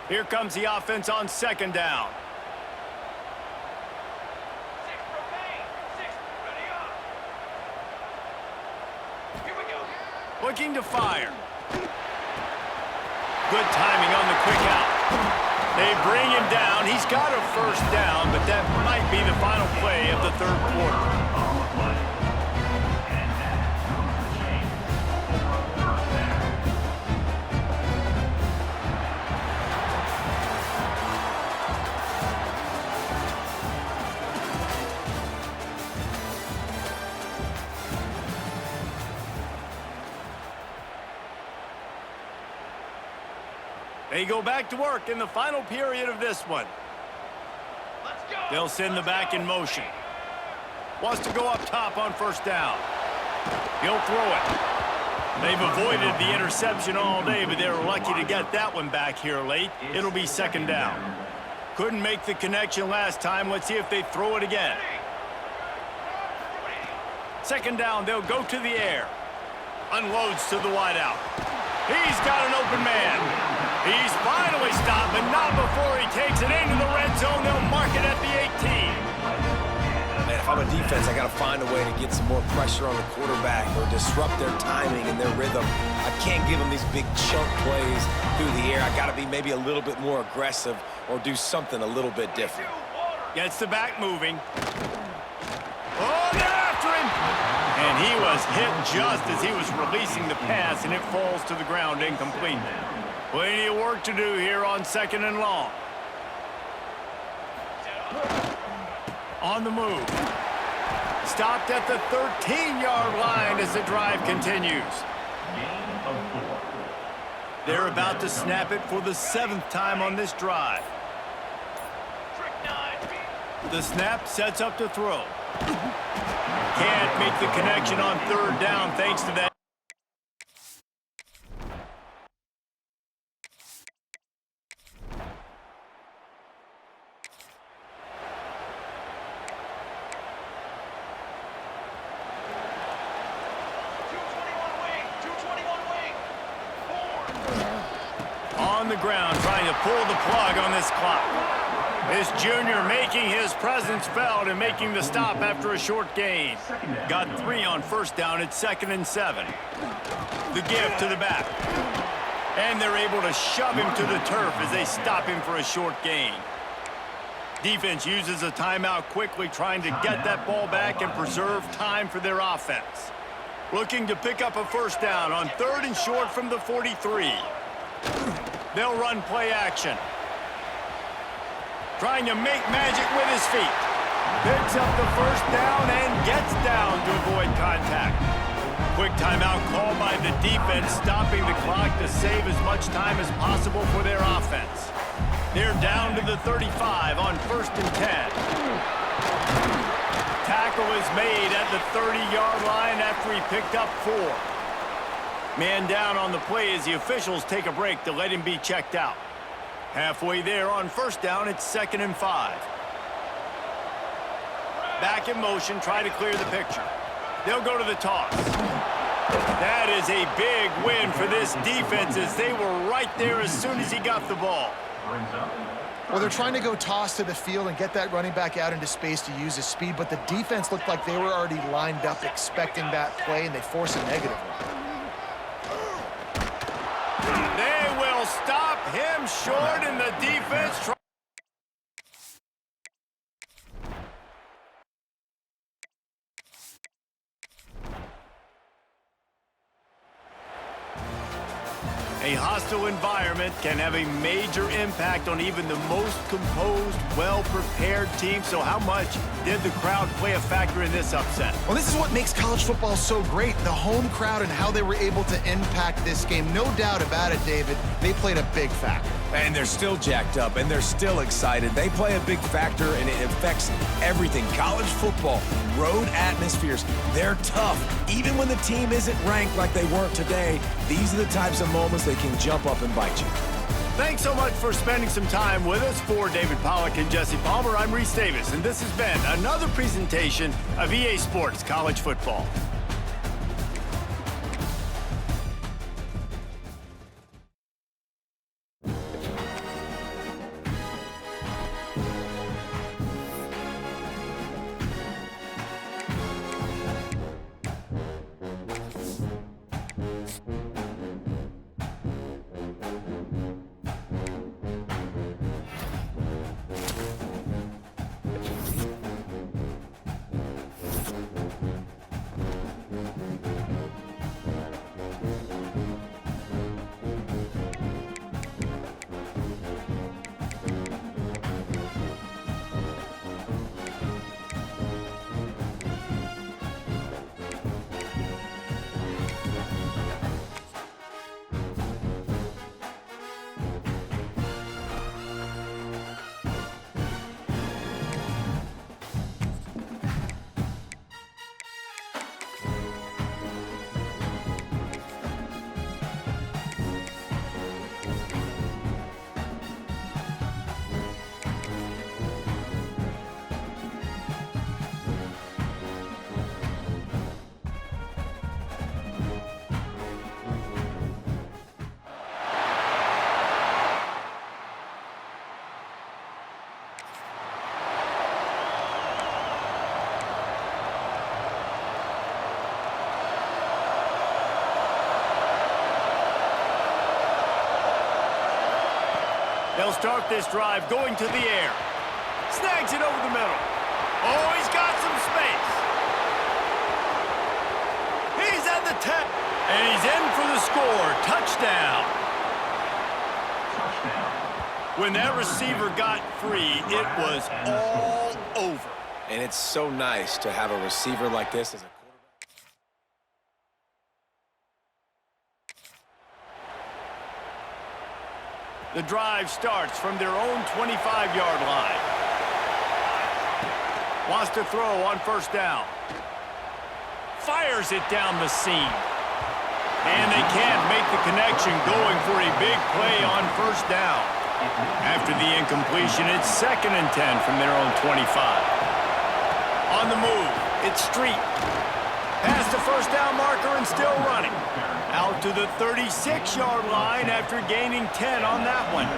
Here comes the offense on 2nd down. Looking to fire. Good timing on the quick out. They bring him down. He's got a first down, but that might be the final play of the 3rd quarter. They go back to work in the final period of this one. They'll send the back in motion. Wants to go up top on first down. He'll throw it. They've avoided the interception all day, but they were lucky to get that one back here late. It'll be 2nd down. Couldn't make the connection last time. Let's see if they throw it again. 2nd down, they'll go to the air. Unloads to the wideout. He's got an open man. He's finally stopped, but not before he takes it into the red zone. They'll mark it at the 18. Man, if I'm a defense, I got to find a way to get some more pressure on the quarterback or disrupt their timing and their rhythm. I can't give them these big chunk plays through the air. I got to be maybe a little bit more aggressive or do something a little bit different. Gets the back moving. Oh, they're after him! And he was hit just as he was releasing the pass, and it falls to the ground incomplete. Plenty of work to do here on 2nd and long. On the move. Stopped at the 13-yard line as the drive continues. Gain of 4. They're about to snap it for the 7th time on this drive. The snap sets up to throw. Can't make the connection on 3rd down thanks to that. On the ground, trying to pull the plug on this clock. This junior making his presence felt and making the stop after a short gain. Got 3 on 1st down at 2nd and 7. The give to the back. And they're able to shove him to the turf as they stop him for a short gain. Defense uses a timeout quickly, trying to get that ball back and preserve time for their offense. Looking to pick up a 1st down on 3rd and short from the 43. They'll run play action. Trying to make magic with his feet. Picks up the 1st down and gets down to avoid contact. Quick timeout called by the defense, stopping the clock to save as much time as possible for their offense. They're down to the 35 on 1st and 10. Tackle is made at the 30-yard line after he picked up 4. Man down on the play as the officials take a break to let him be checked out. Halfway there on 1st down, it's 2nd and 5. Back in motion, try to clear the picture. They'll go to the toss. That is a big win for this defense as they were right there as soon as he got the ball. Well, they're trying to go toss to the field and get that running back out into space to use his speed, but the defense looked like they were already lined up expecting that play, and they force a negative one. They will stop him short, and the defense A hostile environment can have a major impact on even the most composed, well-prepared team. So how much did the crowd play a factor in this upset? Well, this is what makes college football so great, the home crowd and how they were able to impact this game. No doubt about it, David, they played a big factor. And they're still jacked up, and they're still excited. They play a big factor, and it affects everything. College football, road atmospheres, they're tough. Even when the team isn't ranked like they weren't today, these are the types of moments they can jump up and bite you. Thanks so much for spending some time with us. For David Pollack and Jesse Palmer, I'm Reese Davis, and this has been another presentation of EA Sports College Football. They'll start this drive going to the air. Snags it over the middle. Oh, he's got some space. He's at the 10. And he's in for the score. Touchdown. When that receiver got free, it was all over. And it's so nice to have a receiver like this as a quarterback. The drive starts from their own 25-yard line. Wants to throw on first down. Fires it down the seam. And they can't make the connection, going for a big play on first down. After the incompletion, it's 2nd and 10 from their own 25. On the move, it's Street. Past the first down marker and still running. Out to the 36-yard line after gaining 10 on that one.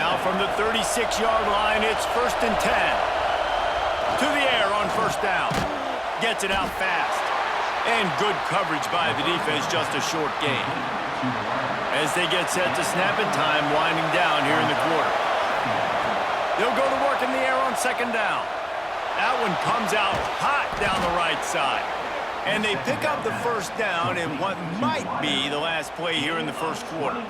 Now from the 36-yard line, it's 1st and 10. To the air on first down. Gets it out fast. And good coverage by the defense, just a short gain. As they get set to snap it, time winding down here in the quarter. They'll go to work in the air on 2nd down. That one comes out hot down the right side. And they pick up the first down in what might be the last play here in the first quarter.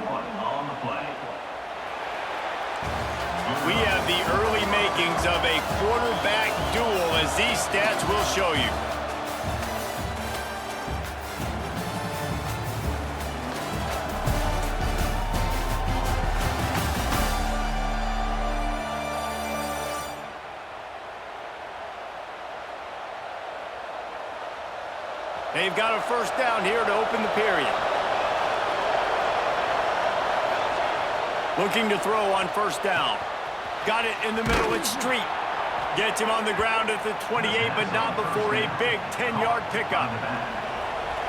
We have the early makings of a quarterback duel, as these stats will show you. They've got a first down here to open the period. Looking to throw on first down. Got it in the middle, it's Street. Gets him on the ground at the 28, but not before a big 10-yard pickup.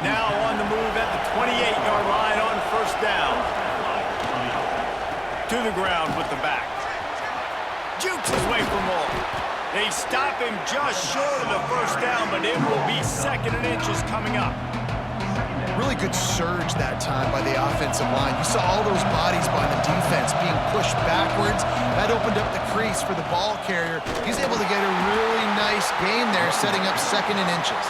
Now on the move at the 28-yard line on first down. To the ground with the back. Jukes his way for more. They stop him just short of the first down, but it will be 2nd and inches coming up. Really good surge that time by the offensive line. You saw all those bodies by the defense being pushed backwards. That opened up the crease for the ball carrier. He's able to get a really nice gain there, setting up 2nd and inches.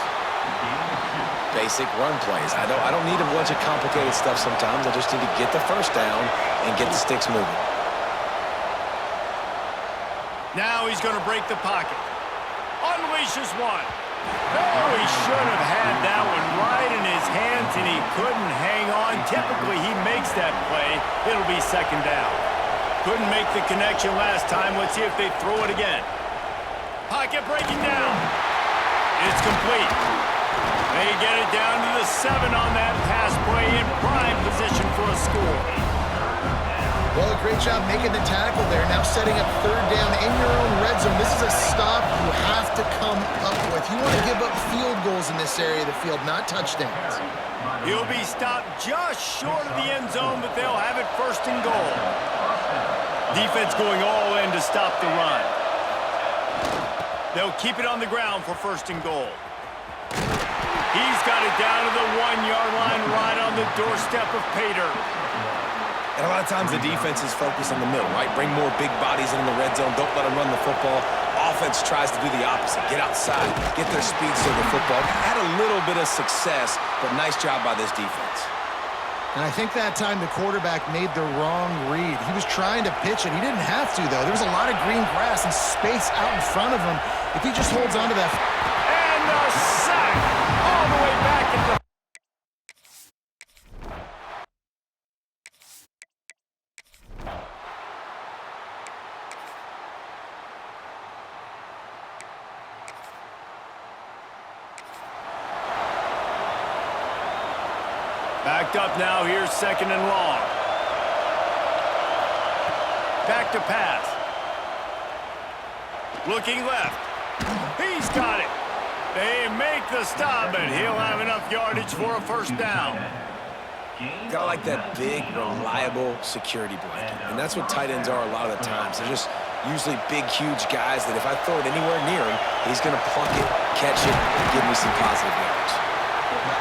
Basic run plays. I don't need a bunch of complicated stuff sometimes. I just need to get the first down and get the sticks moving. Now he's going to break the pocket. Unleashes one. Oh, he should have had that one right in his hands, and he couldn't hang on. Typically, he makes that play. It'll be 2nd down. Couldn't make the connection last time. Let's see if they throw it again. Pocket breaking down. It's complete. They get it down to the 7 on that pass play, in prime position for a score. Well, great job making the tackle there. Now setting up 3rd down in your own red zone. This is a stop you have to come up with. You want to give up field goals in this area of the field, not touchdowns. He'll be stopped just short of the end zone, but they'll have it 1st and goal. Defense going all in to stop the run. They'll keep it on the ground for 1st and goal. He's got it down to the 1-yard line, right on the doorstep of Pater. And a lot of times the defense is focused on the middle, right? Bring more big bodies in the red zone. Don't let them run the football. Offense tries to do the opposite. Get outside. Get their speed to the football. Had a little bit of success, but nice job by this defense. And I think that time the quarterback made the wrong read. He was trying to pitch it. He didn't have to, though. There was a lot of green grass and space out in front of him. If he just holds on to that. And a sack all the way back at the... Backed up now, here's 2nd and long. Back to pass. Looking left. He's got it. They make the stop, and he'll have enough yardage for a 1st down. Got like that big, reliable security blanket. And that's what tight ends are a lot of the times. They're just usually big, huge guys that if I throw it anywhere near him, he's going to pluck it, catch it, and give me some positive yards.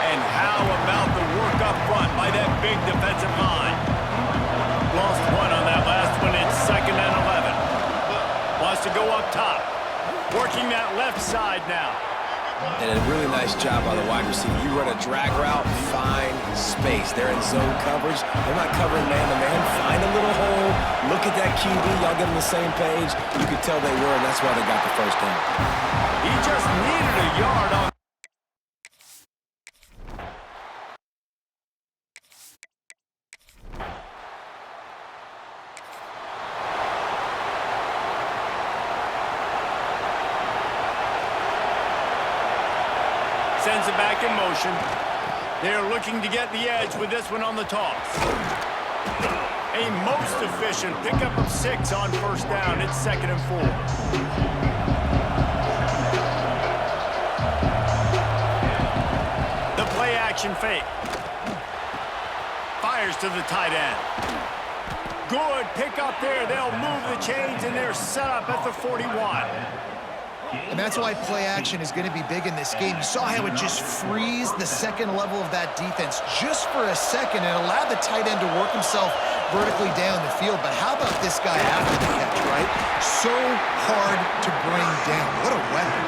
And how about the work up front by that big defensive line? Lost one on that last one. It's 2nd and 11. Wants to go up top. Working that left side now. And a really nice job by the wide receiver. You run a drag route, find space. They're in zone coverage. They're not covering man-to-man. Find a little hole. Look at that QB. Y'all get on the same page. You could tell they were, and that's why they got the first down. He just needed a yard on. Sends it back in motion. They're looking to get the edge with this one on the toss. A most efficient pickup of 6 on first down. It's 2nd and 4. The play action fake. Fires to the tight end. Good pickup there. They'll move the chains, and they're set up at the 41. And that's why play action is going to be big in this game. You saw how it just frees the second level of that defense just for a second and allowed the tight end to work himself vertically down the field. But how about this guy after the catch, right? So hard to bring down. What a weapon.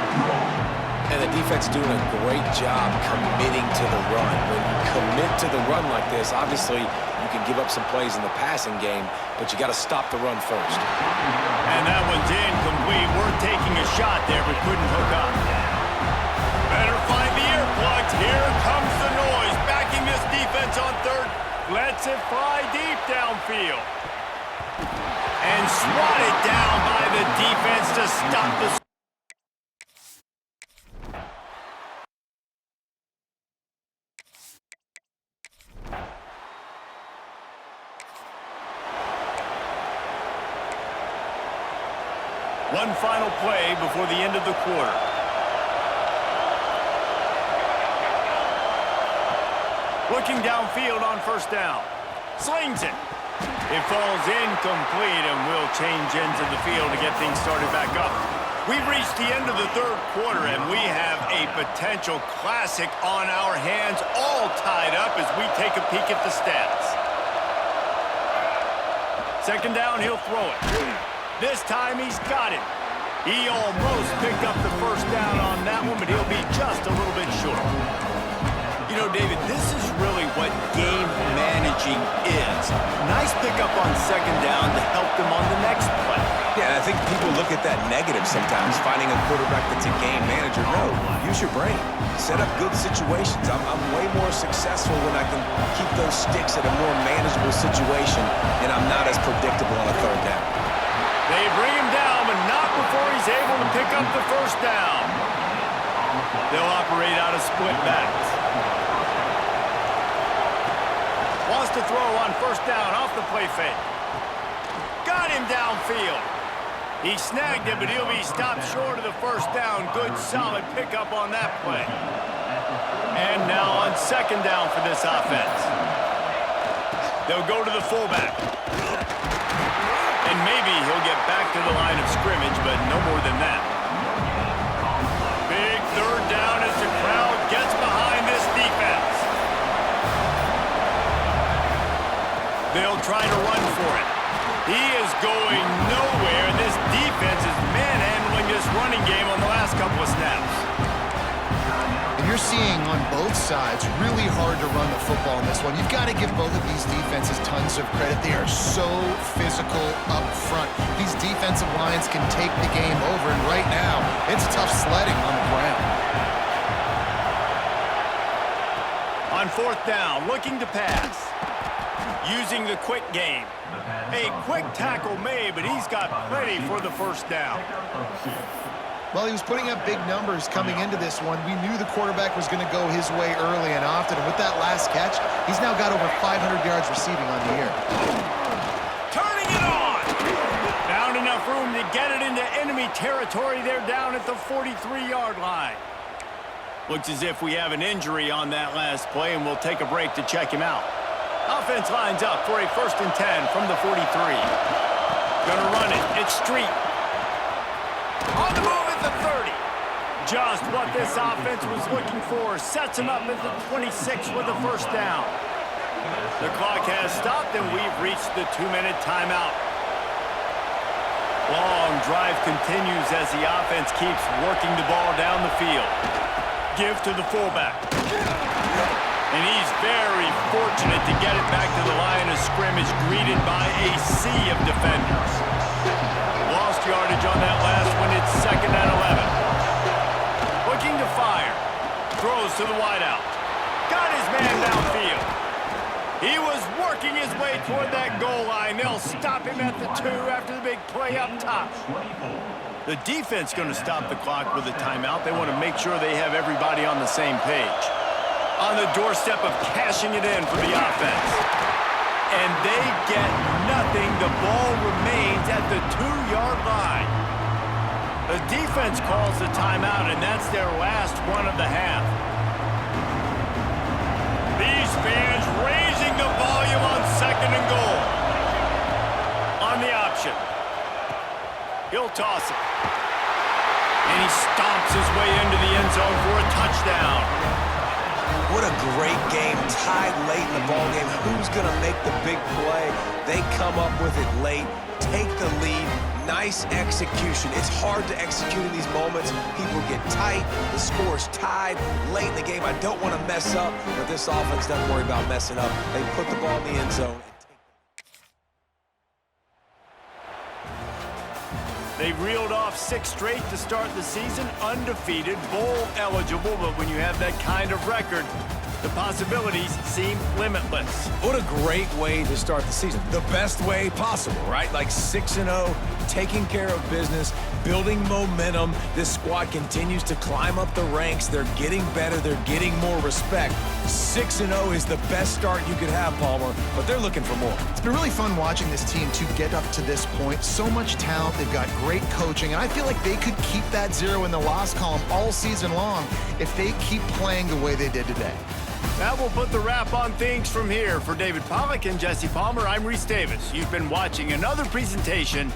And the defense doing a great job committing to the run. When you commit to the run like this, obviously you can give up some plays in the passing game, but you got to stop the run first. And that one's incomplete. We're taking a shot there, but couldn't hook up. Better find the earplugs. Here comes the noise. Backing this defense on third. Lets it fly deep downfield. And swatted down by the defense to stop the... One final play before the end of the quarter. Looking downfield on first down. Slings it. It falls incomplete, and we'll change ends of the field to get things started back up. We've reached the end of the third quarter, and we have a potential classic on our hands, all tied up as we take a peek at the stats. 2nd down, he'll throw it. This time he's got it. He almost picked up the first down on that one, but he'll be just a little bit short. You know, David, this is really what game managing is. Nice pickup on 2nd down to help them on the next play. Yeah, I think people look at that negative sometimes, finding a quarterback that's a game manager. No, use your brain. Set up good situations. I'm way more successful when I can keep those sticks at a more manageable situation, and I'm not as predictable on a 3rd down. They bring him down, but not before he's able to pick up the first down. They'll operate out of split backs. Wants to throw on first down off the play fake. Got him downfield. He snagged it, but he'll be stopped short of the first down. Good, solid pickup on that play. And now on 2nd down for this offense. They'll go to the fullback. And maybe he'll get back to the line of scrimmage, but no more than that. Big 3rd down as the crowd gets behind this defense. They'll try to run for it. He is going nowhere. This defense is manhandling this running game on the last couple of snaps. And you're seeing on both sides really hard to run the football in this one. You've got to give both of these defenses tons of credit. They are so physical up front. These defensive lines can take the game over, and right now, it's tough sledding on the ground. On 4th down, looking to pass. Using the quick game. A quick tackle made, but he's got plenty for the first down. Well, he was putting up big numbers coming into this one. We knew the quarterback was going to go his way early and often, and with that last catch, he's now got over 500 yards receiving on the year. Turning it on! Found enough room to get it into enemy territory. They're down at the 43-yard line. Looks as if we have an injury on that last play, and we'll take a break to check him out. Offense lines up for a 1st and 10 from the 43. Gonna run it. It's Street. On the move at the 30. Just what this offense was looking for. Sets him up at the 26 with a first down. The clock has stopped, and we've reached the 2-minute timeout. Long drive continues as the offense keeps working the ball down the field. give to the fullback. And he's very fortunate to get it back to the line of scrimmage, greeted by a sea of defenders. Lost yardage on that last one. It's 2nd and 11. Looking to fire. Throws to the wideout. Got his man downfield. He was working his way toward that goal line. They'll stop him at the 2 after the big play up top. The defense going to stop the clock with a timeout. They want to make sure they have everybody on the same page. On the doorstep of cashing it in for the offense. And they get nothing. The ball remains at the 2-yard line. The defense calls the timeout, and that's their last one of the half. These fans raising the volume on 2nd and goal. On the option. He'll toss it. And he stomps his way into the end zone for a touchdown. What a great game, tied late in the ballgame. Who's going to make the big play? They come up with it late, take the lead. Nice execution. It's hard to execute in these moments. People get tight. The score's tied late in the game. I don't want to mess up, but this offense doesn't worry about messing up. They put the ball in the end zone. They reeled off 6 straight to start the season, undefeated, bowl eligible, but when you have that kind of record, the possibilities seem limitless. What a great way to start the season. The best way possible, right? Like 6-0, taking care of business, building momentum. This squad continues to climb up the ranks. They're getting better. They're getting more respect. 6-0 is the best start you could have, Palmer, but they're looking for more. It's been really fun watching this team to get up to this point. So much talent. They've got great coaching, and I feel like they could keep that 0 in the loss column all season long if they keep playing the way they did today. That will put the wrap on things from here. For David Pollack and Jesse Palmer, I'm Reese Davis. You've been watching another presentation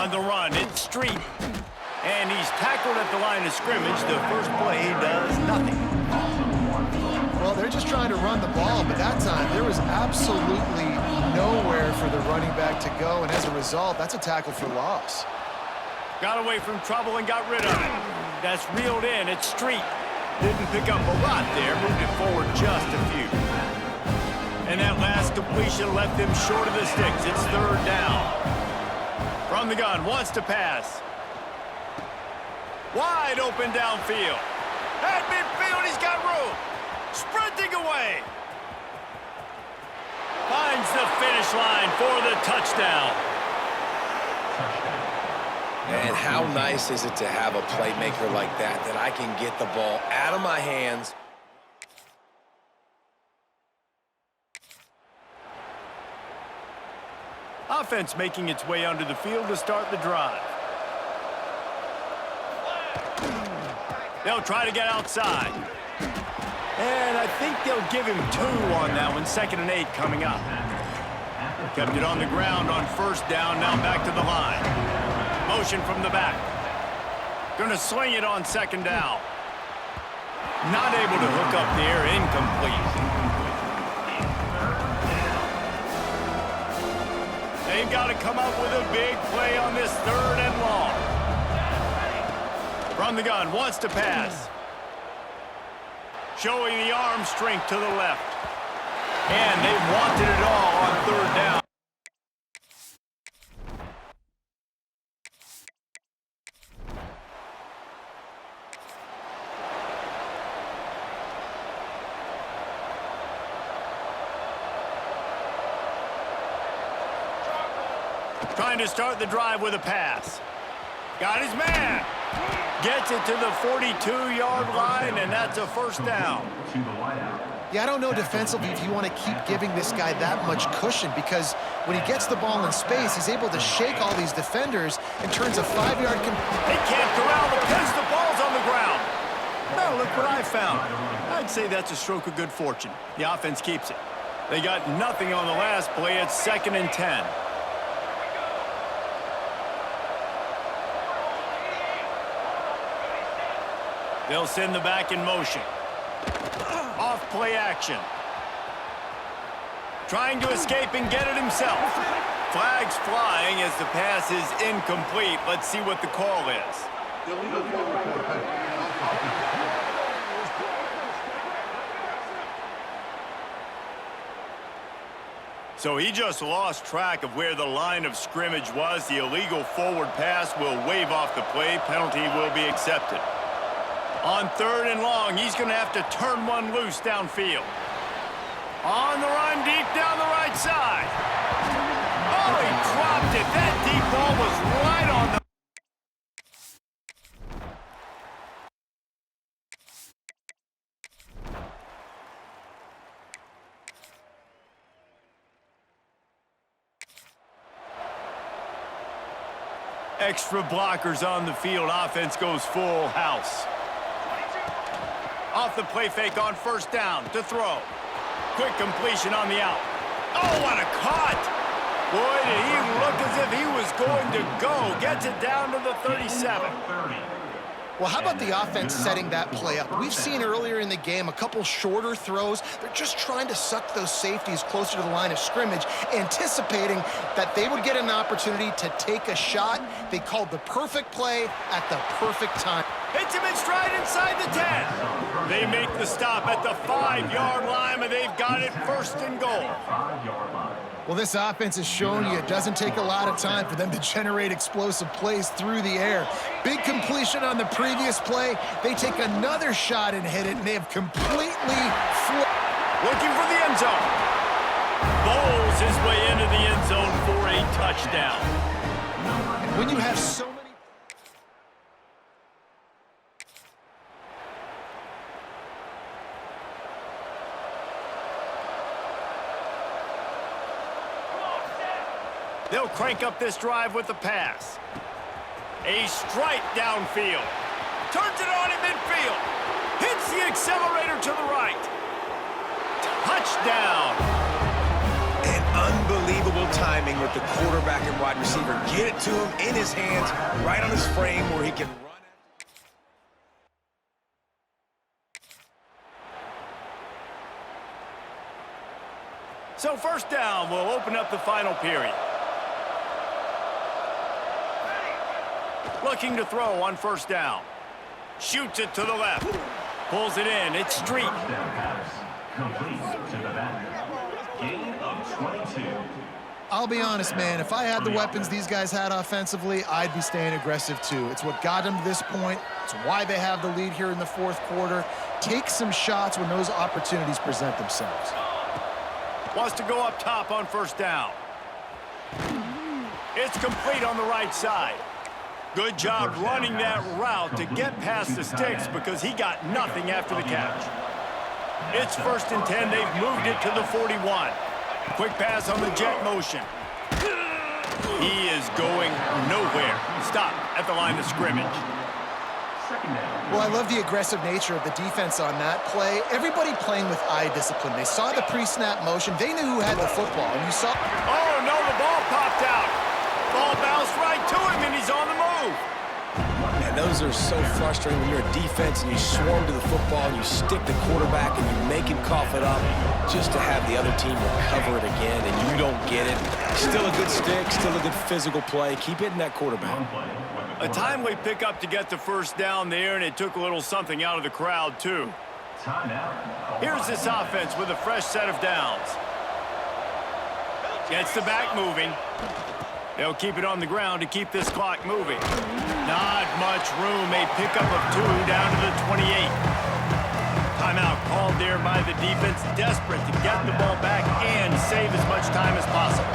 on the run. It's Street. And he's tackled at the line of scrimmage. The first play does nothing. Well, they're just trying to run the ball, but that time there was absolutely nowhere for the running back to go, and as a result, that's a tackle for loss. Got away from trouble and got rid of it. That's reeled in. It's Street. Didn't pick up a lot there, moved it forward just a few. And that last completion left them short of the sticks. It's third down. From the gun, wants to pass. Wide open downfield. At midfield, he's got room. Sprinting away. Finds the finish line for the touchdown. And how nice is it to have a playmaker like that I can get the ball out of my hands. Offense making its way onto the field to start the drive. They'll try to get outside. And I think they'll give him 2 on that one. 2nd and 8 coming up. Kept it on the ground on first down, now back to the line. Motion from the back. Gonna swing it on 2nd down. Not able to hook up there, incomplete. They've got to come up with a big play on this 3rd and long. From the gun, wants to pass. Showing the arm strength to the left. And they wanted it all on 3rd down. Trying to start the drive with a pass. Got his man. Gets it to the 42-yard line, and that's a 1st down. Yeah, I don't know defensively if you want to keep giving this guy that much cushion, because when he gets the ball in space, he's able to shake all these defenders and turns a 5-yard... They can't corral the pitch. The ball's on the ground. Now look what I found. I'd say that's a stroke of good fortune. The offense keeps it. They got nothing on the last play. It's 2nd and 10. They'll send the back in motion. Off play action. Trying to escape and get it himself. Flags flying as the pass is incomplete. Let's see what the call is. So he just lost track of where the line of scrimmage was. The illegal forward pass will wave off the play. Penalty will be accepted. On 3rd and long, he's going to have to turn one loose downfield. On the run, deep down the right side. Oh, he dropped it. That deep ball was right on the... Extra blockers on the field. Offense goes full house. Off the play fake on 1st down to throw. Quick completion on the out. Oh, what a cut! Boy, did he look as if he was going to go. Gets it down to the 37. Well, how about the offense setting that play up? We've seen earlier in the game a couple shorter throws. They're just trying to suck those safeties closer to the line of scrimmage, anticipating that they would get an opportunity to take a shot. They called the perfect play at the perfect time. Hits him in stride inside the 10. They make the stop at the 5-yard line, and they've got it 1st and goal. Well, this offense has shown you it doesn't take a lot of time for them to generate explosive plays through the air. Big completion on the previous play. They take another shot and hit it, and they have completely flipped. Looking for the end zone. Bowls his way into the end zone for a touchdown. When you have so many... They'll crank up this drive with the pass. A strike downfield. Turns it on in midfield. Hits the accelerator to the right. Touchdown. And unbelievable timing with the quarterback and wide receiver. Get it to him in his hands, right on his frame where he can run. So 1st down will open up the final period. Looking to throw on 1st down. Shoots it to the left. Pulls it in. It's Street. First down pass. Complete to the back. Gain of 22. I'll be honest, man, if I had the weapons these guys had offensively, I'd be staying aggressive too. It's what got them to this point. It's why they have the lead here in the fourth quarter. Take some shots when those opportunities present themselves. Wants to go up top on first down. It's complete on the right side. Good job running that route to get past the sticks because he got nothing after the catch. It's 1st and 10. They've moved it to the 41. Quick pass on the jet motion. He is going nowhere. Stop at the line of scrimmage. Well, I love the aggressive nature of the defense on that play. Everybody playing with eye discipline. They saw the pre-snap motion. They knew who had the football, and you saw... Oh, no, the ball popped out. Ball bounced right to him, and he's on the move. Man, those are so frustrating when you're a defense and you swarm to the football and you stick the quarterback and you make him cough it up just to have the other team recover it again and you don't get it. Still a good stick, still a good physical play. Keep hitting that quarterback. A timely pickup to get the first down there, and it took a little something out of the crowd, too. Here's this offense with a fresh set of downs. Gets the back moving. They'll keep it on the ground to keep this clock moving. Not much room. A pickup of 2 down to the 28. Timeout called there by the defense, desperate to get the ball back and save as much time as possible.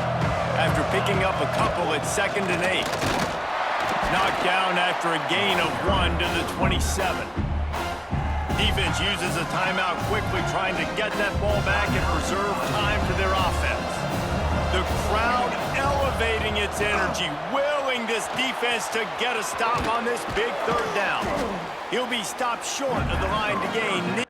After picking up a couple at 2nd and 8. Knocked down after a gain of 1 to the 27. Defense uses a timeout quickly, trying to get that ball back and preserve time for their offense. The crowd elevating its energy, willing this defense to get a stop on this big 3rd down. He'll be stopped short of the line to gain.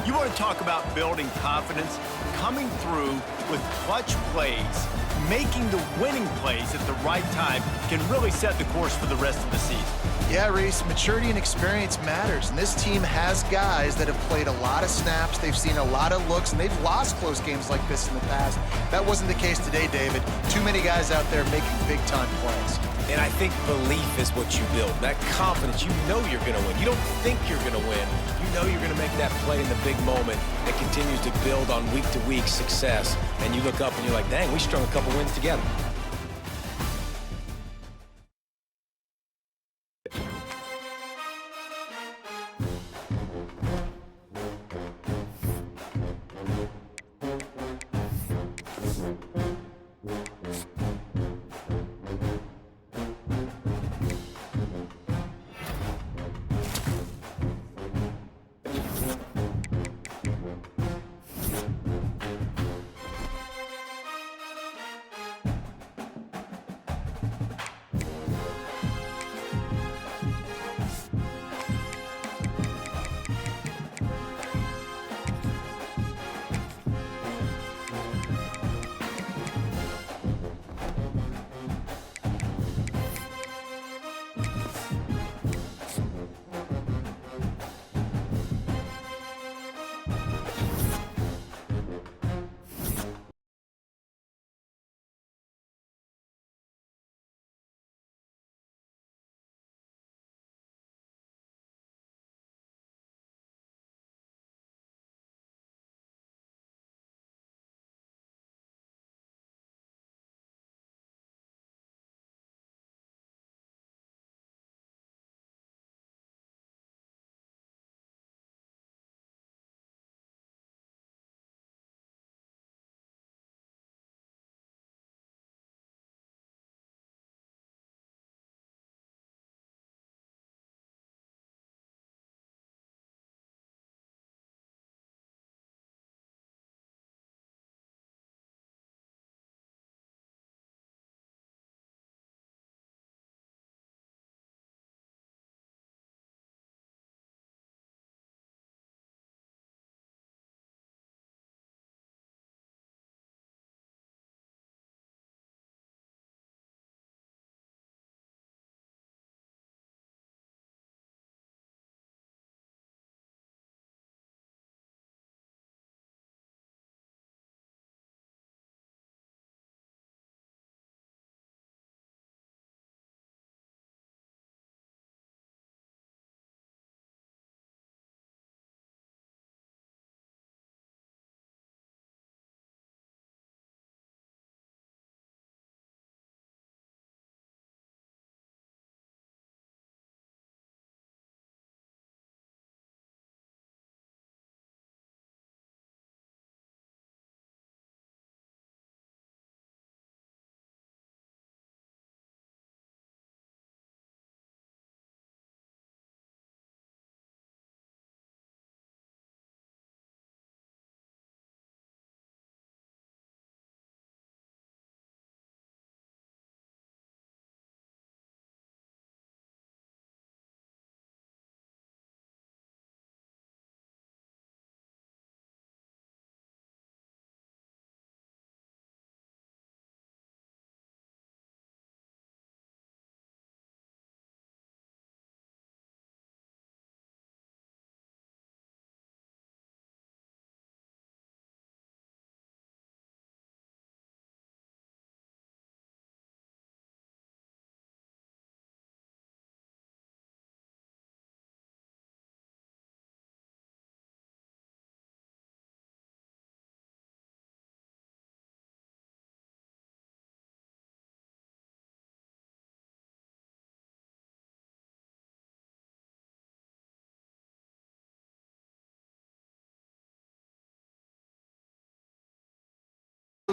You want to talk about building confidence? Coming through with clutch plays, making the winning plays at the right time can really set the course for the rest of the season. Yeah, Reese, maturity and experience matters, and this team has guys that have played a lot of snaps, they've seen a lot of looks, and they've lost close games like this in the past. That wasn't the case today, David. Too many guys out there making big-time plays. And I think belief is what you build. That confidence, you know you're going to win. You don't think you're going to win. You know you're going to make that play in the big moment that continues to build on week-to-week success. And you look up and you're like, dang, we strung a couple wins together.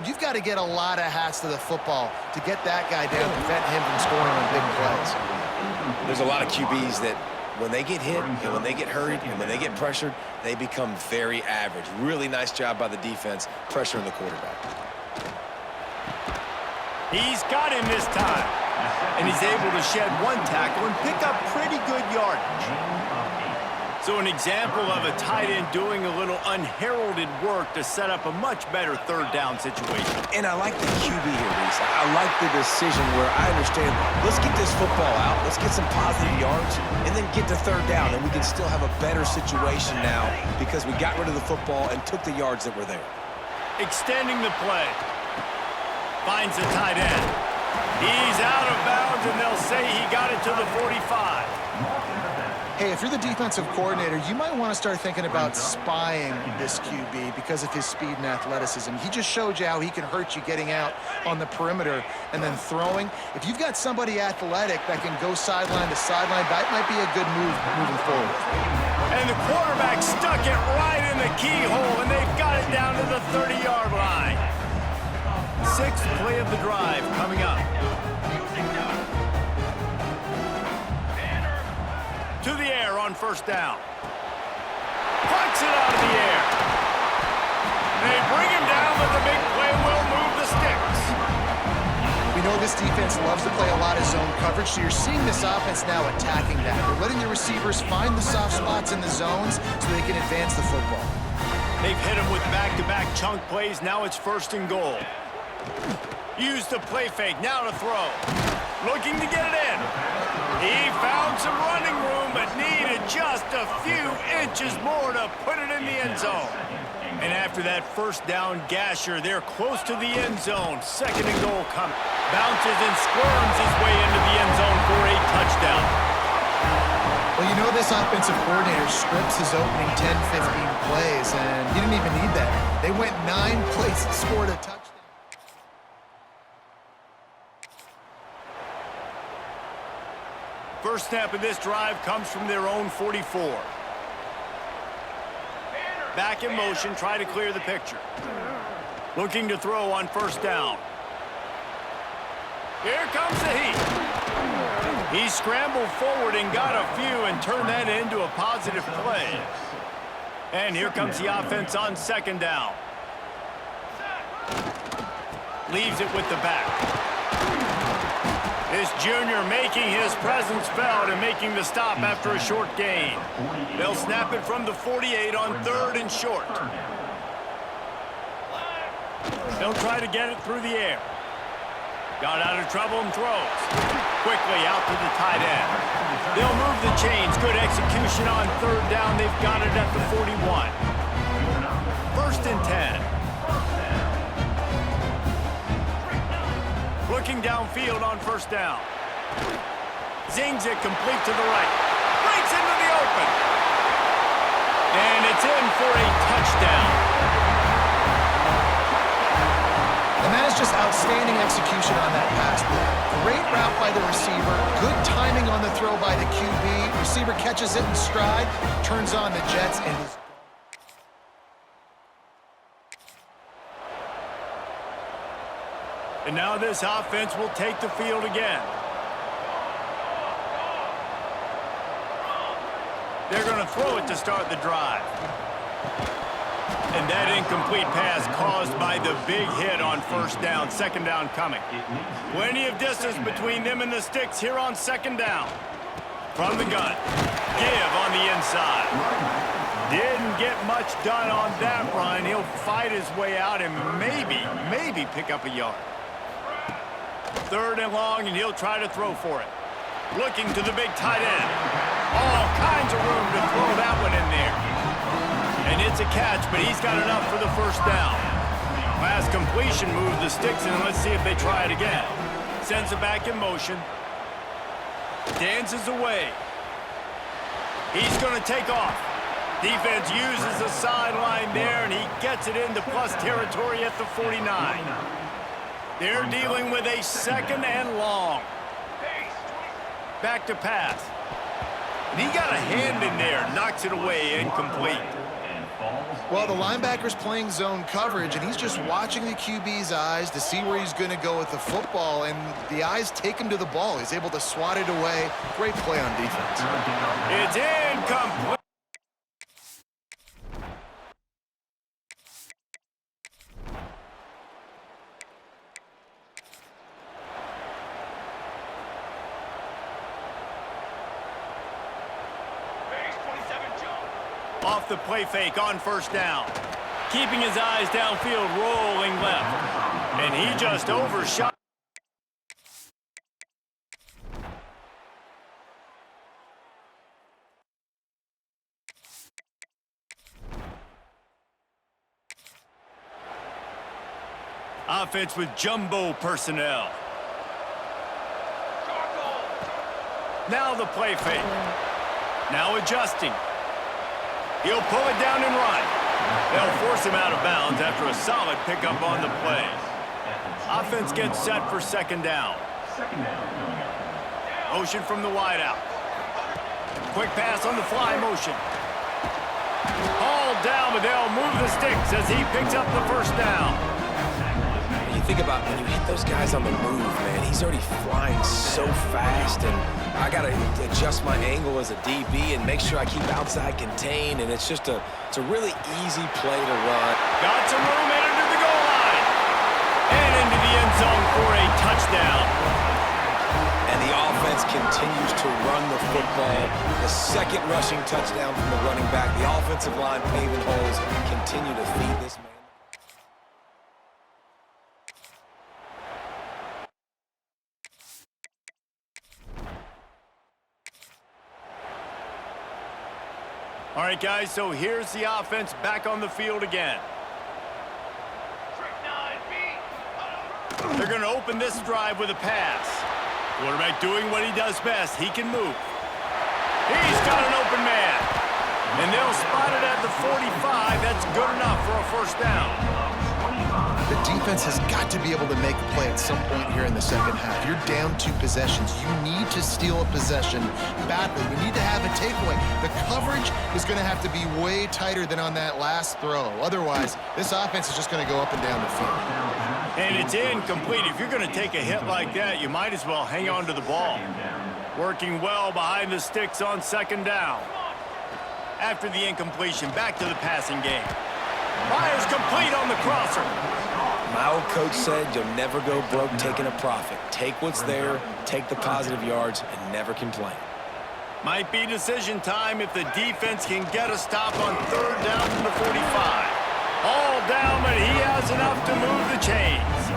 You've got to get a lot of hats to the football to get that guy down, prevent him from scoring on big plays. There's a lot of QBs that when they get hit and when they get hurried and when they get pressured, they become very average. Really nice job by the defense pressuring the quarterback. He's got him this time. And he's able to shed one tackle and pick up pretty good yardage. So an example of a tight end doing a little unheralded work to set up a much better third down situation. And I like the QB here, Reese. I like the decision where I understand, let's get this football out, let's get some positive yards, and then get to third down, and we can still have a better situation now because we got rid of the football and took the yards that were there. Extending the play. Finds the tight end. He's out of bounds, and they'll say he got it to the 45. Hey, if you're the defensive coordinator, you might want to start thinking about spying this QB because of his speed and athleticism. He just showed you how he can hurt you getting out on the perimeter and then throwing. If you've got somebody athletic that can go sideline to sideline, that might be a good move moving forward. And the quarterback stuck it right in the keyhole, and they've got it down to the 30-yard line. Sixth play of the drive coming up. To the air on first down. Punts it out of the air. They bring him down, but the big play will move the sticks. We know this defense loves to play a lot of zone coverage, so you're seeing this offense now attacking that. They're letting the receivers find the soft spots in the zones so they can advance the football. They've hit him with back-to-back chunk plays. Now it's first and goal. Use the play fake. Now to throw. Looking to get it in. He found some running room, but needed just a few inches more to put it in the end zone. And after that first down gasher, they're close to the end zone. Second and goal coming. Bounces and squirms his way into the end zone for a touchdown. Well, you know this offensive coordinator scripts his opening 10, 15 plays, and he didn't even need that. They went 9 plays and scored a touchdown. First snap of this drive comes from their own 44. Back in motion, try to clear the picture. Looking to throw on first down. Here comes the heat. He scrambled forward and got a few and turned that into a positive play. And here comes the offense on second down. Leaves it with the back. This junior making his presence felt and making the stop after a short gain. They'll snap it from the 48 on third and short. They'll try to get it through the air. Got out of trouble and throws. Quickly out to the tight end. They'll move the chains. Good execution on third down. They've got it at the 41. First and 10. Looking downfield on first down. Zings it complete to the right. Breaks into the open. And it's in for a touchdown. And that is just outstanding execution on that pass play. Great route by the receiver. Good timing on the throw by the QB. Receiver catches it in stride, turns on the jets, and is... And now this offense will take the field again. They're going to throw it to start the drive. And that incomplete pass caused by the big hit on first down. Second down coming. Plenty of distance between them and the sticks here on second down. From the gun. Give on the inside. Didn't get much done on that run. He'll fight his way out and maybe pick up a yard. Third and long, and he'll try to throw for it. Looking to the big tight end. All kinds of room to throw that one in there. And it's a catch, but he's got enough for the first down. Last completion moved the sticks, and let's see if they try it again. Sends it back in motion. Dances away. He's going to take off. Defense uses the sideline there, and he gets it into plus territory at the 49. They're dealing with a second and long. Back to pass. And he got a hand in there, knocks it away, incomplete. Well, the linebacker's playing zone coverage, and he's just watching the QB's eyes to see where he's going to go with the football, and the eyes take him to the ball. He's able to swat it away. Great play on defense. It's incomplete. Off the play fake on first down. Keeping his eyes downfield, rolling left. And he just overshot. Offense with jumbo personnel. Now the play fake. Now adjusting. He'll pull it down and run. They'll force him out of bounds after a solid pickup on the play. Offense gets set for second down. Motion from the wideout. Quick pass on the fly motion. Hauled down, but they'll move the sticks as he picks up the first down. You think about when you hit those guys on the move, man, he's already flying so fast, and I got to adjust my angle as a DB and make sure I keep outside contained, and it's a really easy play to run. Got some room in into the goal line. And into the end zone for a touchdown. And the offense continues to run the football. The second rushing touchdown from the running back. The offensive line paving holes continue to feed this man. All right, guys, so here's the offense back on the field again. They're going to open this drive with a pass. Quarterback doing what he does best. He can move. He's got an open man. And they'll spot it at the 45. That's good enough for a first down. The defense has got to be able to make a play at some point here in the second half. You're down 2 possessions. You need to steal a possession badly. You need to have a takeaway. The coverage is going to have to be way tighter than on that last throw. Otherwise, this offense is just going to go up and down the field. And it's incomplete. If you're going to take a hit like that, you might as well hang on to the ball. Working well behind the sticks on second down. After the incompletion, back to the passing game. Fires complete on the crosser. My old coach said you'll never go broke taking a profit. Take what's there, take the positive yards, and never complain. Might be decision time if the defense can get a stop on third down from the 45. All down, but he has enough to move the chains.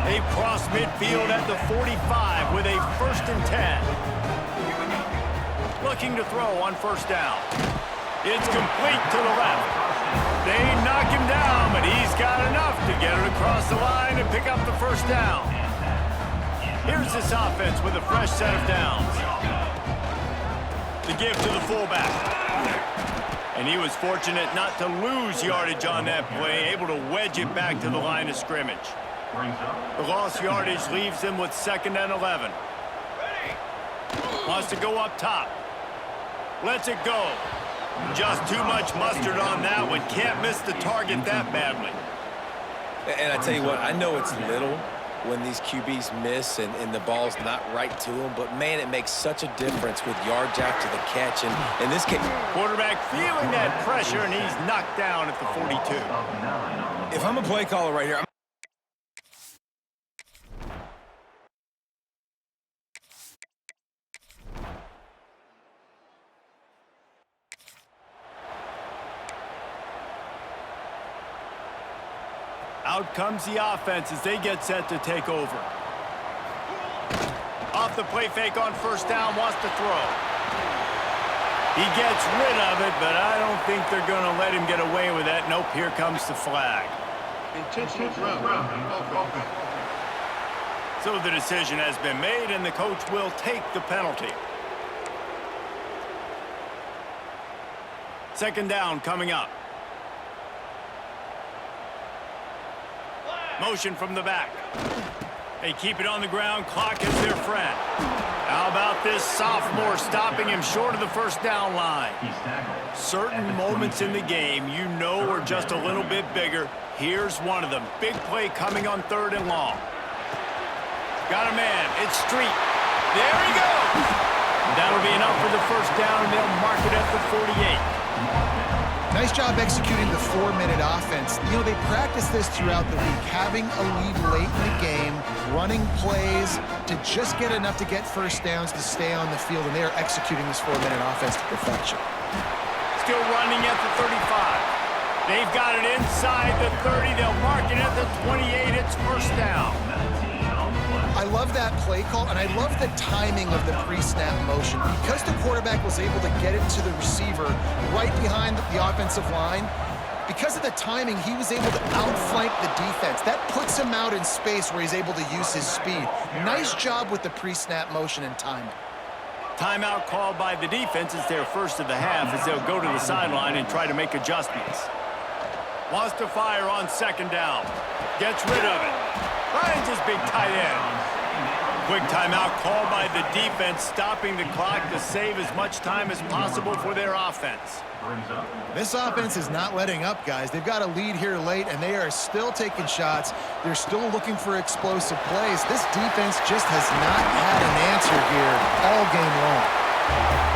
They cross midfield at the 45 with a 1st and 10. Looking to throw on first down. It's complete to the left. They knock him down, but he's got enough to get it across the line and pick up the first down. Here's this offense with a fresh set of downs. The give to the fullback. And he was fortunate not to lose yardage on that play, able to wedge it back to the line of scrimmage. The lost yardage leaves him with 2nd and 11. Wants to go up top. Lets it go. Just too much mustard on that one. Can't miss the target that badly. And I tell you what, I know it's little when these QBs miss and the ball's not right to them, but man, it makes such a difference with yards after the catch. And in this case, quarterback feeling that pressure, and he's knocked down at the 42. If I'm a play caller right here, out comes the offense as they get set to take over. Off the play fake on first down, wants to throw. He gets rid of it, but I don't think they're going to let him get away with that. Nope, here comes the flag. Intentional throw. So the decision has been made, and the coach will take the penalty. 2nd down coming up. Motion from the back. They keep it on the ground. Clock is their friend. How about this sophomore stopping him short of the first down line? He's tackled. Certain moments in the game you know are just a little bit bigger. Here's one of them. Big play coming on 3rd and long. Got a man. It's Street. There he goes. That'll be enough for the first down, and they'll mark it at the 48. Nice job executing the 4-minute offense. You know, they practice this throughout the week, having a lead late in the game, running plays to just get enough to get first downs to stay on the field, and they are executing this 4-minute offense to perfection. Still running at the 35. They've got it inside the 30. They'll mark it at the 28. It's first down. I love that play call, and I love the timing of the pre-snap motion. Because the quarterback was able to get it to the receiver right behind the offensive line, because of the timing, he was able to outflank the defense. That puts him out in space where he's able to use his speed. Nice job with the pre-snap motion and timing. Timeout called by the defense is their first of the half as they'll go to the sideline and try to make adjustments. Wants to fire on 2nd down. Gets rid of it. Finds his big tight end. Quick timeout called by the defense, stopping the clock to save as much time as possible for their offense. This offense is not letting up, guys. They've got a lead here late, and they are still taking shots. They're still looking for explosive plays. This defense just has not had an answer here all game long.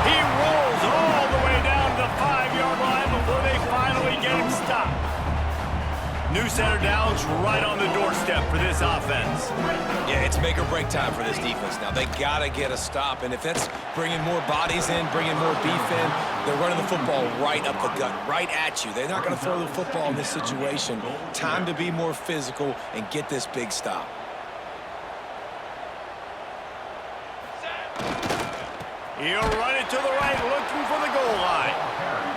He rolls all the way down to the 5-yard line before they finally get him stopped. New center downs right on the doorstep for this offense. Yeah, it's make or break time for this defense now. They got to get a stop, and if that's bringing more bodies in, bringing more beef in, they're running the football right up the gut, right at you. They're not going to throw the football in this situation. Time to be more physical and get this big stop. He'll run it to the right, looking for the goal line.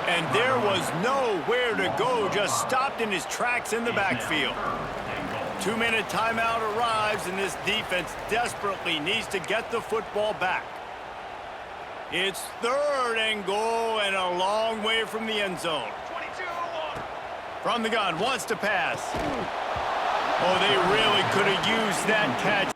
And there was nowhere to go, just stopped in his tracks in the backfield. 2-minute timeout arrives, and this defense desperately needs to get the football back. It's 3rd and goal and a long way from the end zone. From the gun, wants to pass. Oh, they really could have used that catch.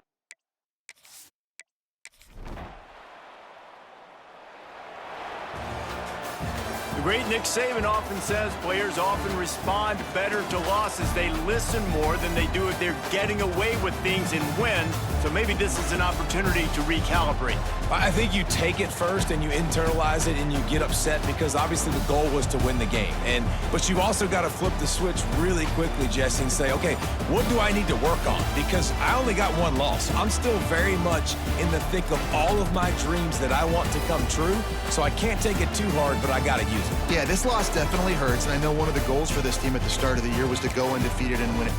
The great Nick Saban often says players often respond better to losses. They listen more than they do if they're getting away with things and win. So maybe this is an opportunity to recalibrate. I think you take it first and you internalize it and you get upset because obviously the goal was to win the game. But you've also got to flip the switch really quickly, Jesse, and say, okay, what do I need to work on? Because I only got one loss. I'm still very much in the thick of all of my dreams that I want to come true. So I can't take it too hard, but I got to use it. Yeah, this loss definitely hurts, and I know one of the goals for this team at the start of the year was to go undefeated and win it.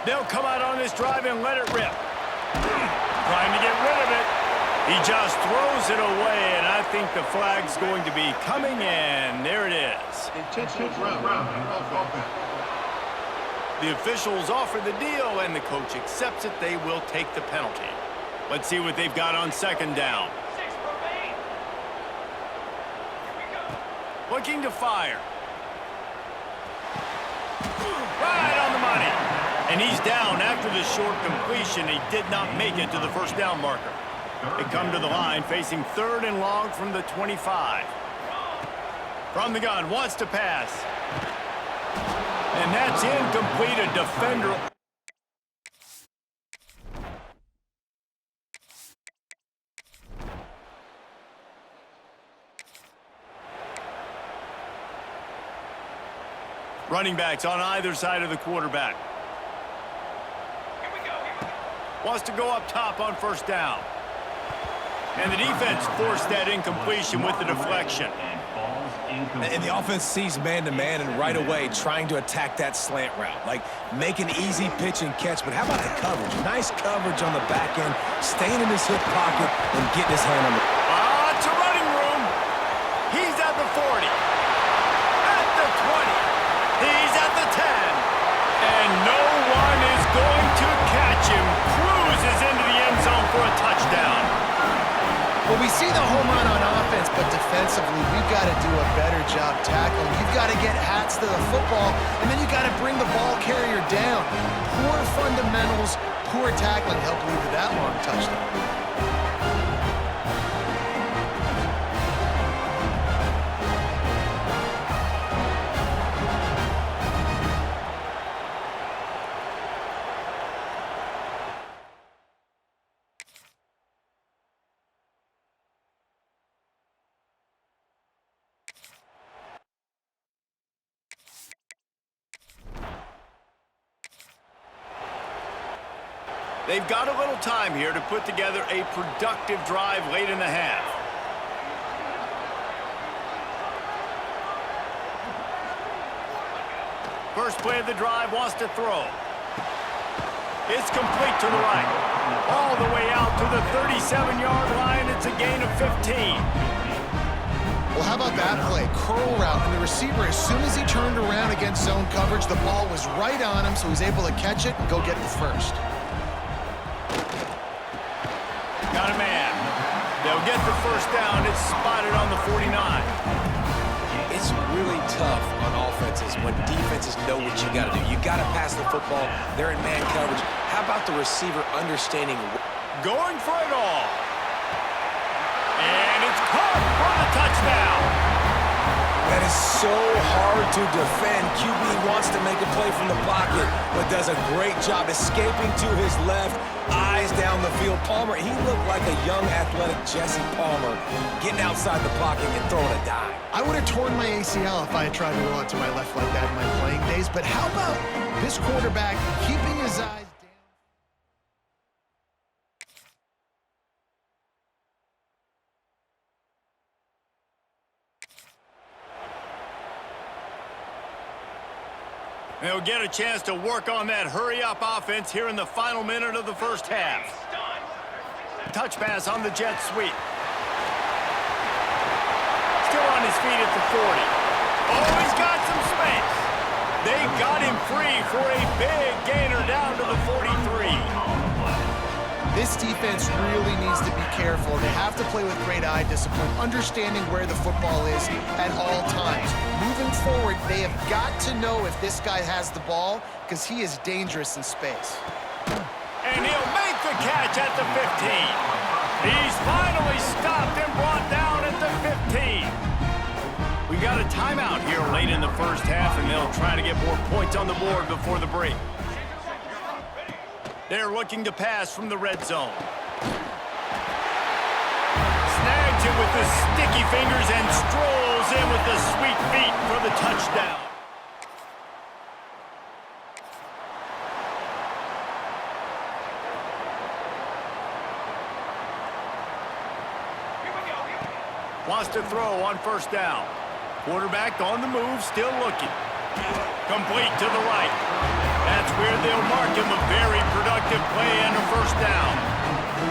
They'll come out on this drive and let it rip. Trying to get rid of it. He just throws it away, and I think the flag's going to be coming in. There it is. Intentional ground. The officials offer the deal, and the coach accepts it. They will take the penalty. Let's see what they've got on second down. Looking to fire. Right on the money. And he's down after the short completion. He did not make it to the first down marker. They come to the line facing 3rd and long from the 25. From the gun, wants to pass. And that's incomplete. A defender. Running backs on either side of the quarterback. Wants to go up top on first down. And the defense forced that incompletion with the deflection. And the offense sees man-to-man and right away trying to attack that slant route. Like, make an easy pitch and catch, but how about the coverage? Nice coverage on the back end, staying in his hip pocket and getting his hand on the... It's a running room. He's at the 40. At the 20. He's at the 10. And no one is going to catch him. Cruises into the end zone for a touchdown. Well, we see the home run on offense, but defensively, we've got to do a better job tackling. You've got to get hats to the football, and then you got to bring the ball carrier down. Poor fundamentals, poor tackling helped lead to that long touchdown. They've got a little time here to put together a productive drive late in the half. First play of the drive, wants to throw. It's complete to the right. All the way out to the 37-yard line. It's a gain of 15. Well, how about that play? Curl route, and the receiver, as soon as he turned around against zone coverage, the ball was right on him, so he's able to catch it and go get the first. Got a man. They'll get the first down. It's spotted on the 49. It's really tough on offenses when defenses know what you got to do. You got to pass the football. They're in man coverage. How about the receiver understanding? Going for it all. And it's caught for the touchdown. That is so hard to defend. QB wants to make a play from the pocket, but does a great job escaping to his left, eyes down the field. Palmer, he looked like a young athletic Jesse Palmer, getting outside the pocket and throwing a dime. I would have torn my ACL if I had tried to roll it to my left like that in my playing days, but how about this quarterback keeping his eyes down? They'll get a chance to work on that hurry-up offense here in the final minute of the first half. Touch pass on the jet sweep. Still on his feet at the 40. Oh, he's got some space. They got him free for a big gainer down to the 43. This defense really needs to be careful. They have to play with great eye discipline, understanding where the football is at all times. Moving forward, they have got to know if this guy has the ball, because he is dangerous in space. And he'll make the catch at the 15. He's finally stopped and brought down at the 15. We got a timeout here late in the first half, and they'll try to get more points on the board before the break. They're looking to pass from the red zone. Snags it with the sticky fingers and strolls in with the sweet feet for the touchdown. Wants to throw on first down. Quarterback on the move, still looking. Complete to the right. That's where they'll mark him a very productive play and a first down.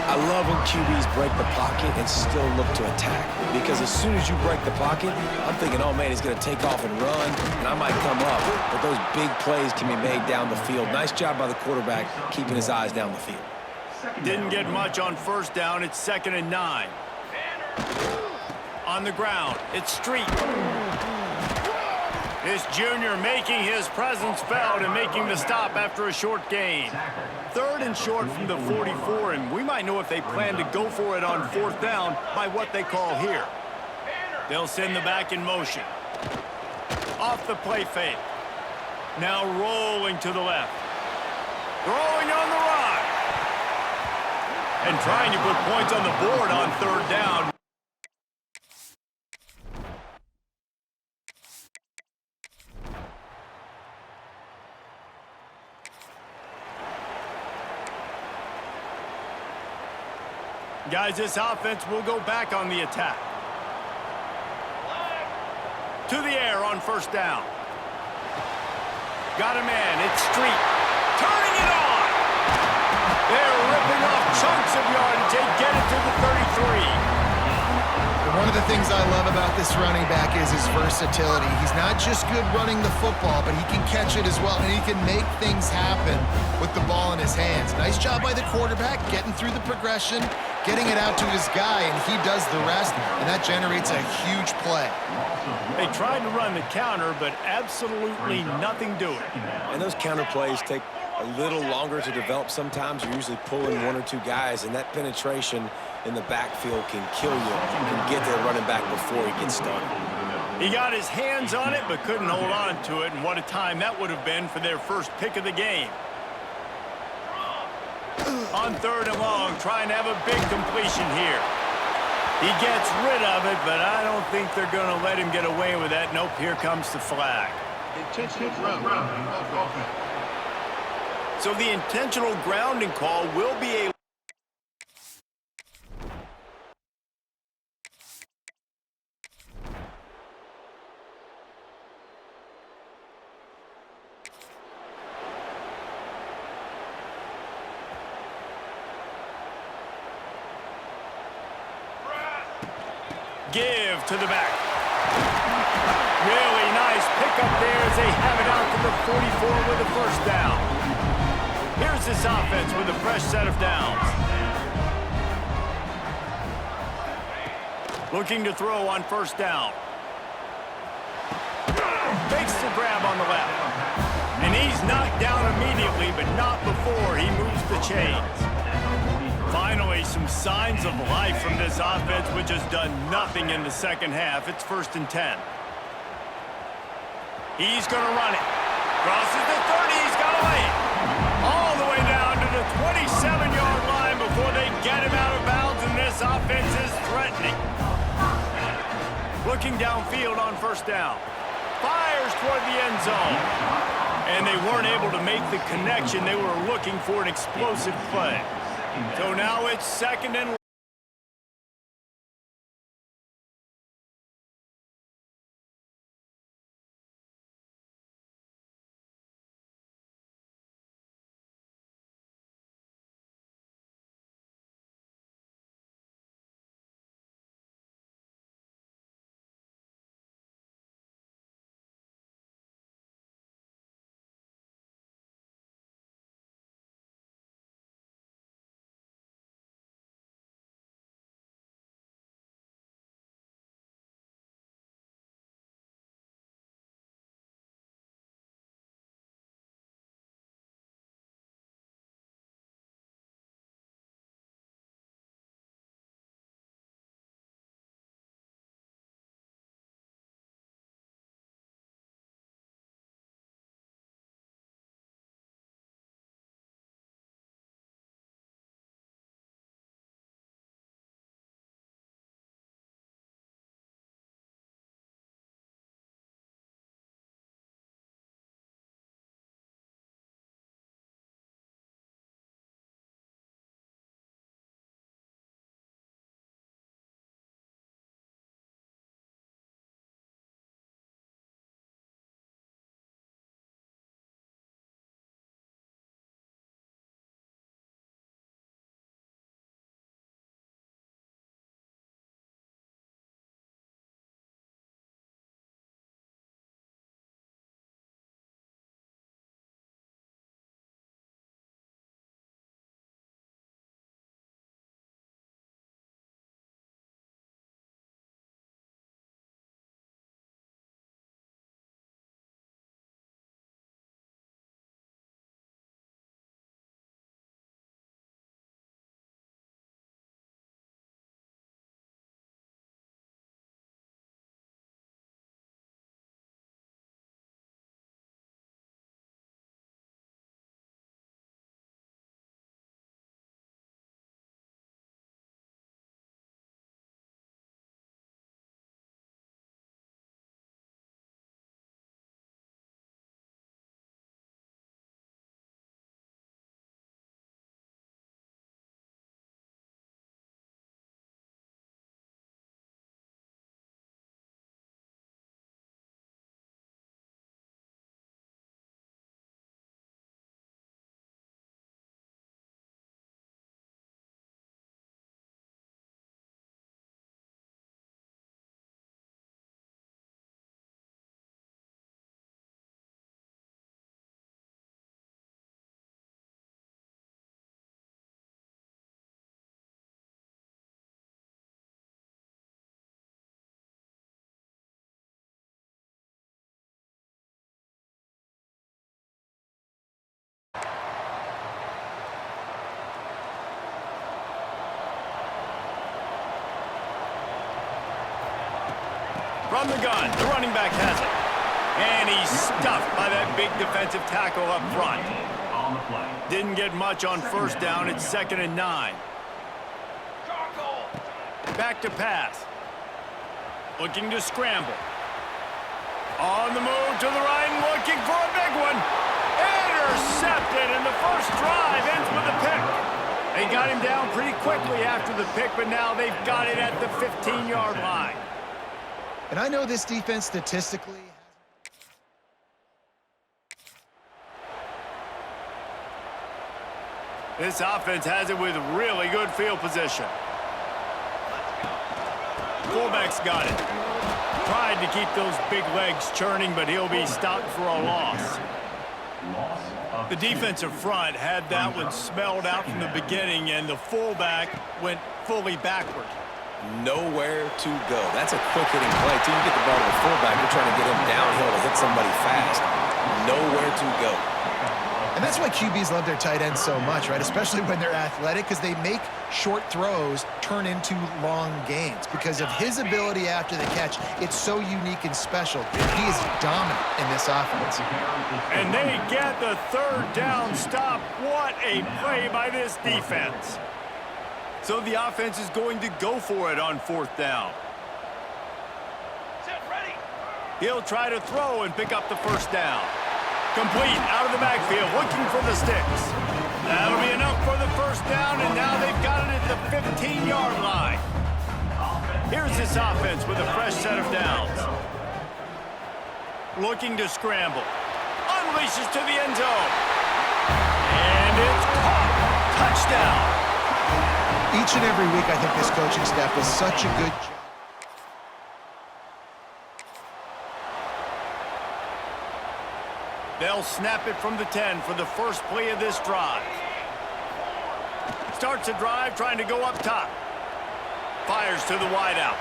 I love when QBs break the pocket and still look to attack. Because as soon as you break the pocket, I'm thinking, oh, man, he's going to take off and run, and I might come up. But those big plays can be made down the field. Nice job by the quarterback keeping his eyes down the field. Didn't get much on first down. It's 2nd and 9. On the ground, it's Street. This junior making his presence felt and making the stop after a short gain. 3rd and short from the 44, and we might know if they plan to go for it on 4th down by what they call here. They'll send the back in motion. Off the play fake. Now rolling to the left. Throwing on the run. And trying to put points on the board on 3rd down. Guys, this offense will go back on the attack. To the air on 1st down. Got a man, it's Street. Turning it on! They're ripping off chunks of yardage. They get it to the 33. One of the things I love about this running back is his versatility. He's not just good running the football, but he can catch it as well, and he can make things happen with the ball in his hands. Nice job by the quarterback, getting through the progression, getting it out to his guy, and he does the rest, and that generates a huge play. They tried to run the counter, but absolutely nothing doing. And those counter plays take a little longer to develop sometimes. You're usually pulling 1 or 2 guys, and that penetration in the backfield can kill you. You can get to the running back before he gets started. He got his hands on it, but couldn't hold on to it, and what a time that would have been for their first pick of the game. On 3rd and long, trying to have a big completion here. He gets rid of it, but I don't think they're going to let him get away with that. Nope, here comes the flag. Intentional grounding. So the intentional grounding call will be a give to the back. Really nice pickup there as they have it out to the 44 with a first down. Here's this offense with a fresh set of downs. Looking to throw on 1st down. Fakes the grab on the left. And he's knocked down immediately, but not before he moves the chains. Finally, some signs of life from this offense, which has done nothing in the 2nd half. It's 1st and 10. He's going to run it. Crosses the 30. He's got to lay it. All the way down to the 27-yard line before they get him out of bounds, and this offense is threatening. Looking downfield on 1st down. Fires toward the end zone. And they weren't able to make the connection. They were looking for an explosive play. So now it's 2nd and From the gun, the running back has it. And he's stuffed by that big defensive tackle up front. On the play. Didn't get much on first down. It's 2nd and 9. Back to pass. Looking to scramble. On the move to the right, looking for a big one. Intercepted, and the first drive ends with a pick. They got him down pretty quickly after the pick, but now they've got it at the 15-yard line. And I know this defense statistically... This offense has it with really good field position. Fullback's got it. Tried to keep those big legs churning, but he'll be stopped for a loss. The defensive front had that one smelled out from the beginning, and the fullback went fully backward. Nowhere to go. That's a quick-hitting play. Till you get the ball to the fullback, you're trying to get him downhill to hit somebody fast. Nowhere to go. And that's why QBs love their tight ends so much, right? Especially when they're athletic, because they make short throws turn into long gains. Because of his ability after the catch, it's so unique and special. He is dominant in this offense. And they get the 3rd down stop. What a play by this defense. So the offense is going to go for it on 4th down. He'll try to throw and pick up the first down. Complete out of the backfield, looking for the sticks. That'll be enough for the first down, and now they've got it at the 15-yard line. Here's this offense with a fresh set of downs. Looking to scramble. Unleashes to the end zone. And it's caught. Touchdown. Each and every week, I think this coaching staff does such a good job. They'll snap it from the 10 for the first play of this drive. Starts a drive trying to go up top. Fires to the wideout.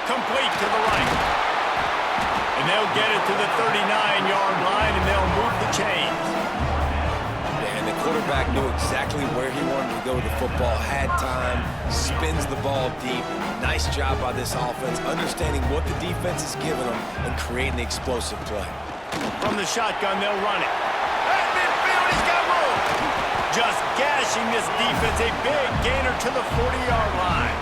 Complete to the right. And they'll get it to the 39-yard line, and they'll move the chains. And the quarterback knew exactly where he wanted to go with the football, had time, spins the ball deep. Nice job by this offense, understanding what the defense is giving them and creating the explosive play. From the shotgun, they'll run it. At midfield, he's got room. Just gashing this defense, a big gainer to the 40-yard line.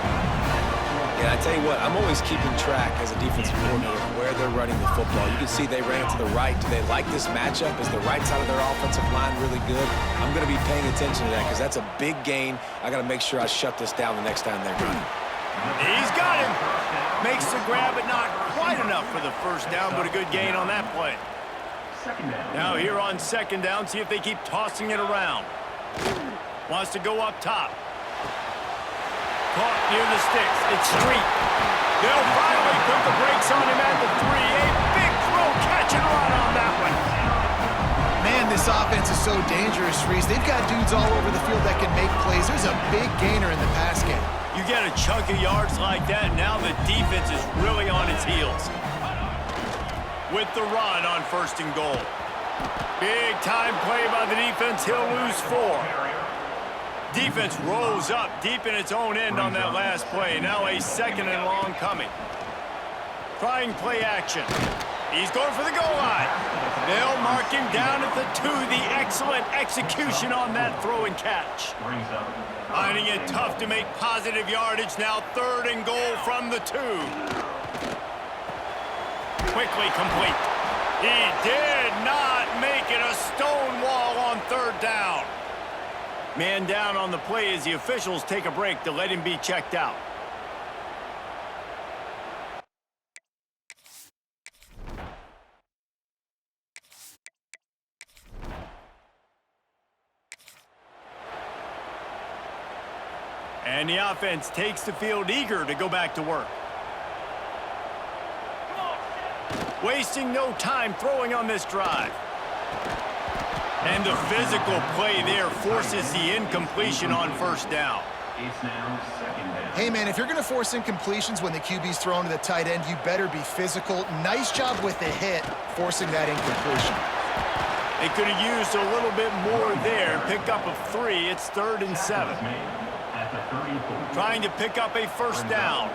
Yeah, I tell you what, I'm always keeping track as a defensive coordinator of where they're running the football. You can see they ran it to the right. Do they like this matchup? Is the right side of their offensive line really good? I'm going to be paying attention to that because that's a big gain. I got to make sure I shut this down the next time they run it. He's got him. Makes the grab, but not quite enough for the first down, but a good gain on that play. Now here on 2nd down, see if they keep tossing it around. Wants to go up top. Caught near the sticks. It's Street. They'll finally put the brakes on him at the 3. A big throw, catch and run on that one. Man, this offense is so dangerous, Reese. They've got dudes all over the field that can make plays. There's a big gainer in the pass game. You get a chunk of yards like that, now the defense is really on its heels. With the run on 1st and goal. Big time play by the defense. He'll lose 4. Defense rolls up deep in its own end on that last play. Now a 2nd and long coming. Trying play action. He's going for the goal line. They'll mark him down at the 2. The excellent execution on that throw and catch. Finding it tough to make positive yardage. Now 3rd and goal from the 2. Quickly complete. He did not make it. A stone wall on 3rd down. Man down on the play as the officials take a break to let him be checked out. And the offense takes the field eager to go back to work. Wasting no time throwing on this drive. And the physical play there forces the incompletion on 1st down. It's now 2nd down. Hey, man, if you're going to force incompletions when the QB's thrown to the tight end, you better be physical. Nice job with the hit, forcing that incompletion. They could have used a little bit more there. Pick up a 3. It's 3rd and 7. At the 34. Trying to pick up a 1st down.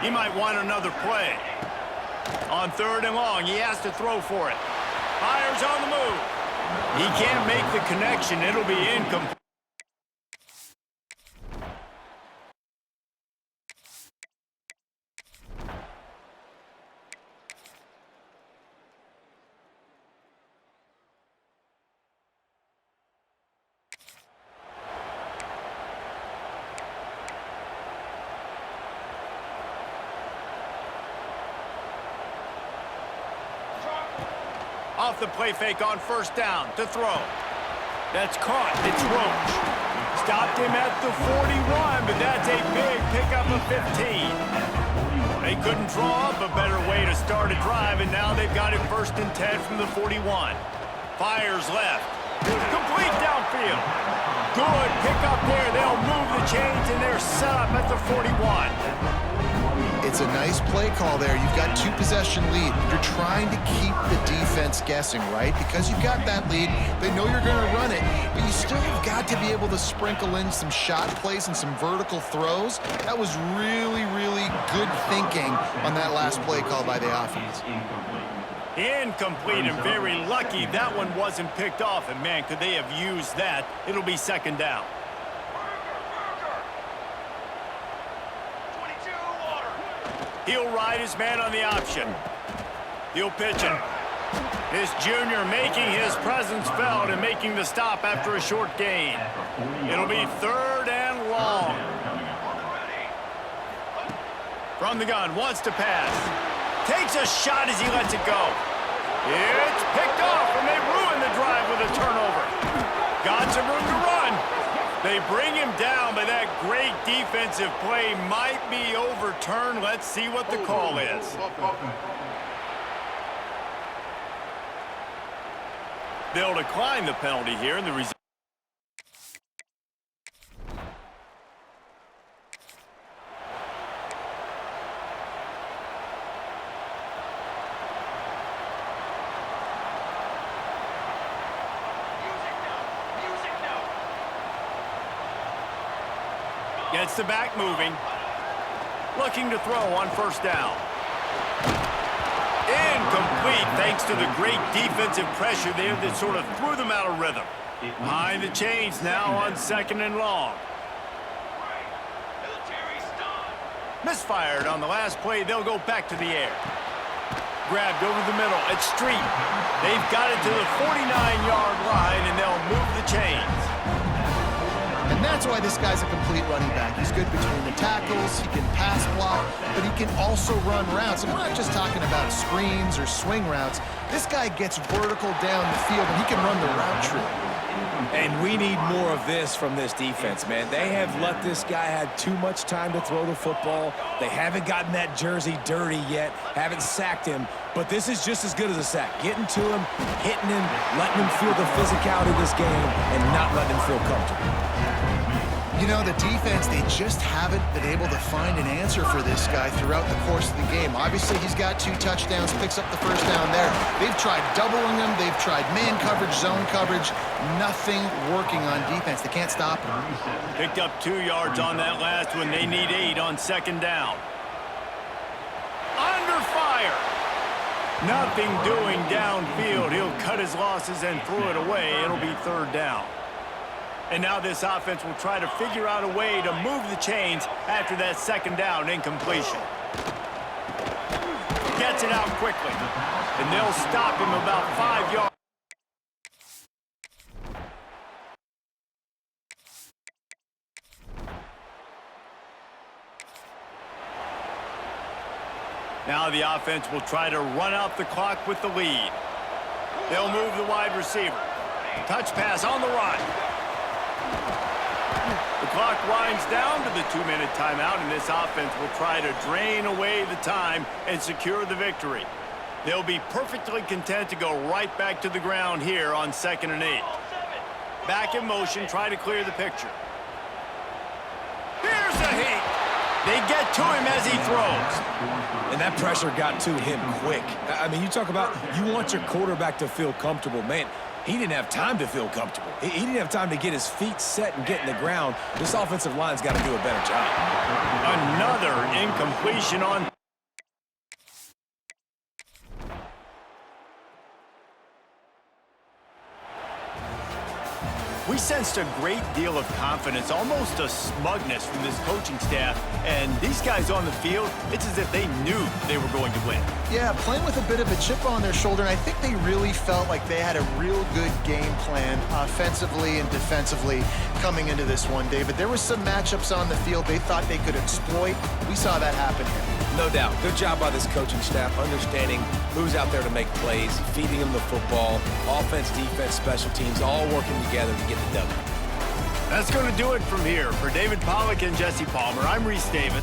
He might want another play. On 3rd and long, he has to throw for it. Fires on the move. He can't make the connection. It'll be incomplete. Off the play fake on 1st down to throw. That's caught. It's Roach. Stopped him at the 41, but that's a big pickup of 15. They couldn't draw up a better way to start a drive, and now they've got it 1st and 10 from the 41. Fires left. Complete downfield. Good pickup there. They'll move the chains, and they're set up at the 41. It's a nice play call there. You've got 2-possession lead. You're trying to keep the defense guessing, right? Because you've got that lead, they know you're going to run it, but you still have got to be able to sprinkle in some shot plays and some vertical throws. That was really, really good thinking on that last play call by the offense. Incomplete, and very lucky that one wasn't picked off. And, man, could they have used that? It'll be 2nd down. He'll ride his man on the option. He'll pitch it. This junior making his presence felt and making the stop after a short gain. It'll be 3rd and long. From the gun, wants to pass. Takes a shot as he lets it go. It's picked off, and they ruin the drive with a turnover. Got some room to run. They bring him down, but that great defensive play might be overturned. Let's see what the call is. They'll decline the penalty here, and the result. Gets the back moving. Looking to throw on 1st down. Incomplete thanks to the great defensive pressure there that sort of threw them out of rhythm. Behind the chains now on 2nd and long. Misfired on the last play. They'll go back to the air. Grabbed over the middle at Street. They've got it to the 49-yard line, and they'll move the chains. And that's why this guy's a complete running back. He's good between the tackles, he can pass block, but he can also run routes. And we're not just talking about screens or swing routes. This guy gets vertical down the field, and he can run the route tree. And we need more of this from this defense, man. They have let this guy have too much time to throw the football. They haven't gotten that jersey dirty yet, haven't sacked him, but this is just as good as a sack. Getting to him, hitting him, letting him feel the physicality of this game, and not letting him feel comfortable. You know, the defense, they just haven't been able to find an answer for this guy throughout the course of the game. Obviously, he's got 2 touchdowns, picks up the 1st down there. They've tried doubling him. They've tried man coverage, zone coverage. Nothing working on defense. They can't stop him. Picked up 2 yards on that last one. They need 8 on 2nd down. Under fire. Nothing doing downfield. He'll cut his losses and throw it away. It'll be 3rd down. And now this offense will try to figure out a way to move the chains after that 2nd down incompletion. Gets it out quickly. And they'll stop him about 5 yards. Now the offense will try to run out the clock with the lead. They'll move the wide receiver. Touch pass on the run. The clock winds down to the 2-minute timeout, and this offense will try to drain away the time and secure the victory. They'll be perfectly content to go right back to the ground here on 2nd and 8. Back in motion, try to clear the picture. Here's a hit. They get to him as he throws. And that pressure got to him quick. I mean, you talk about you want your quarterback to feel comfortable. Man, he didn't have time to feel comfortable. He didn't have time to get his feet set and get in the ground. This offensive line's got to do a better job. Another incompletion on We sensed a great deal of confidence, almost a smugness from this coaching staff. And these guys on the field, it's as if they knew they were going to win. Yeah, playing with a bit of a chip on their shoulder, and I think they really felt like they had a real good game plan offensively and defensively coming into this one, David. There were some matchups on the field they thought they could exploit. We saw that happen here. No doubt. Good job by this coaching staff, understanding who's out there to make plays, feeding them the football, offense, defense, special teams, all working together to get the W. That's going to do it from here. For David Pollack and Jesse Palmer, I'm Reese David.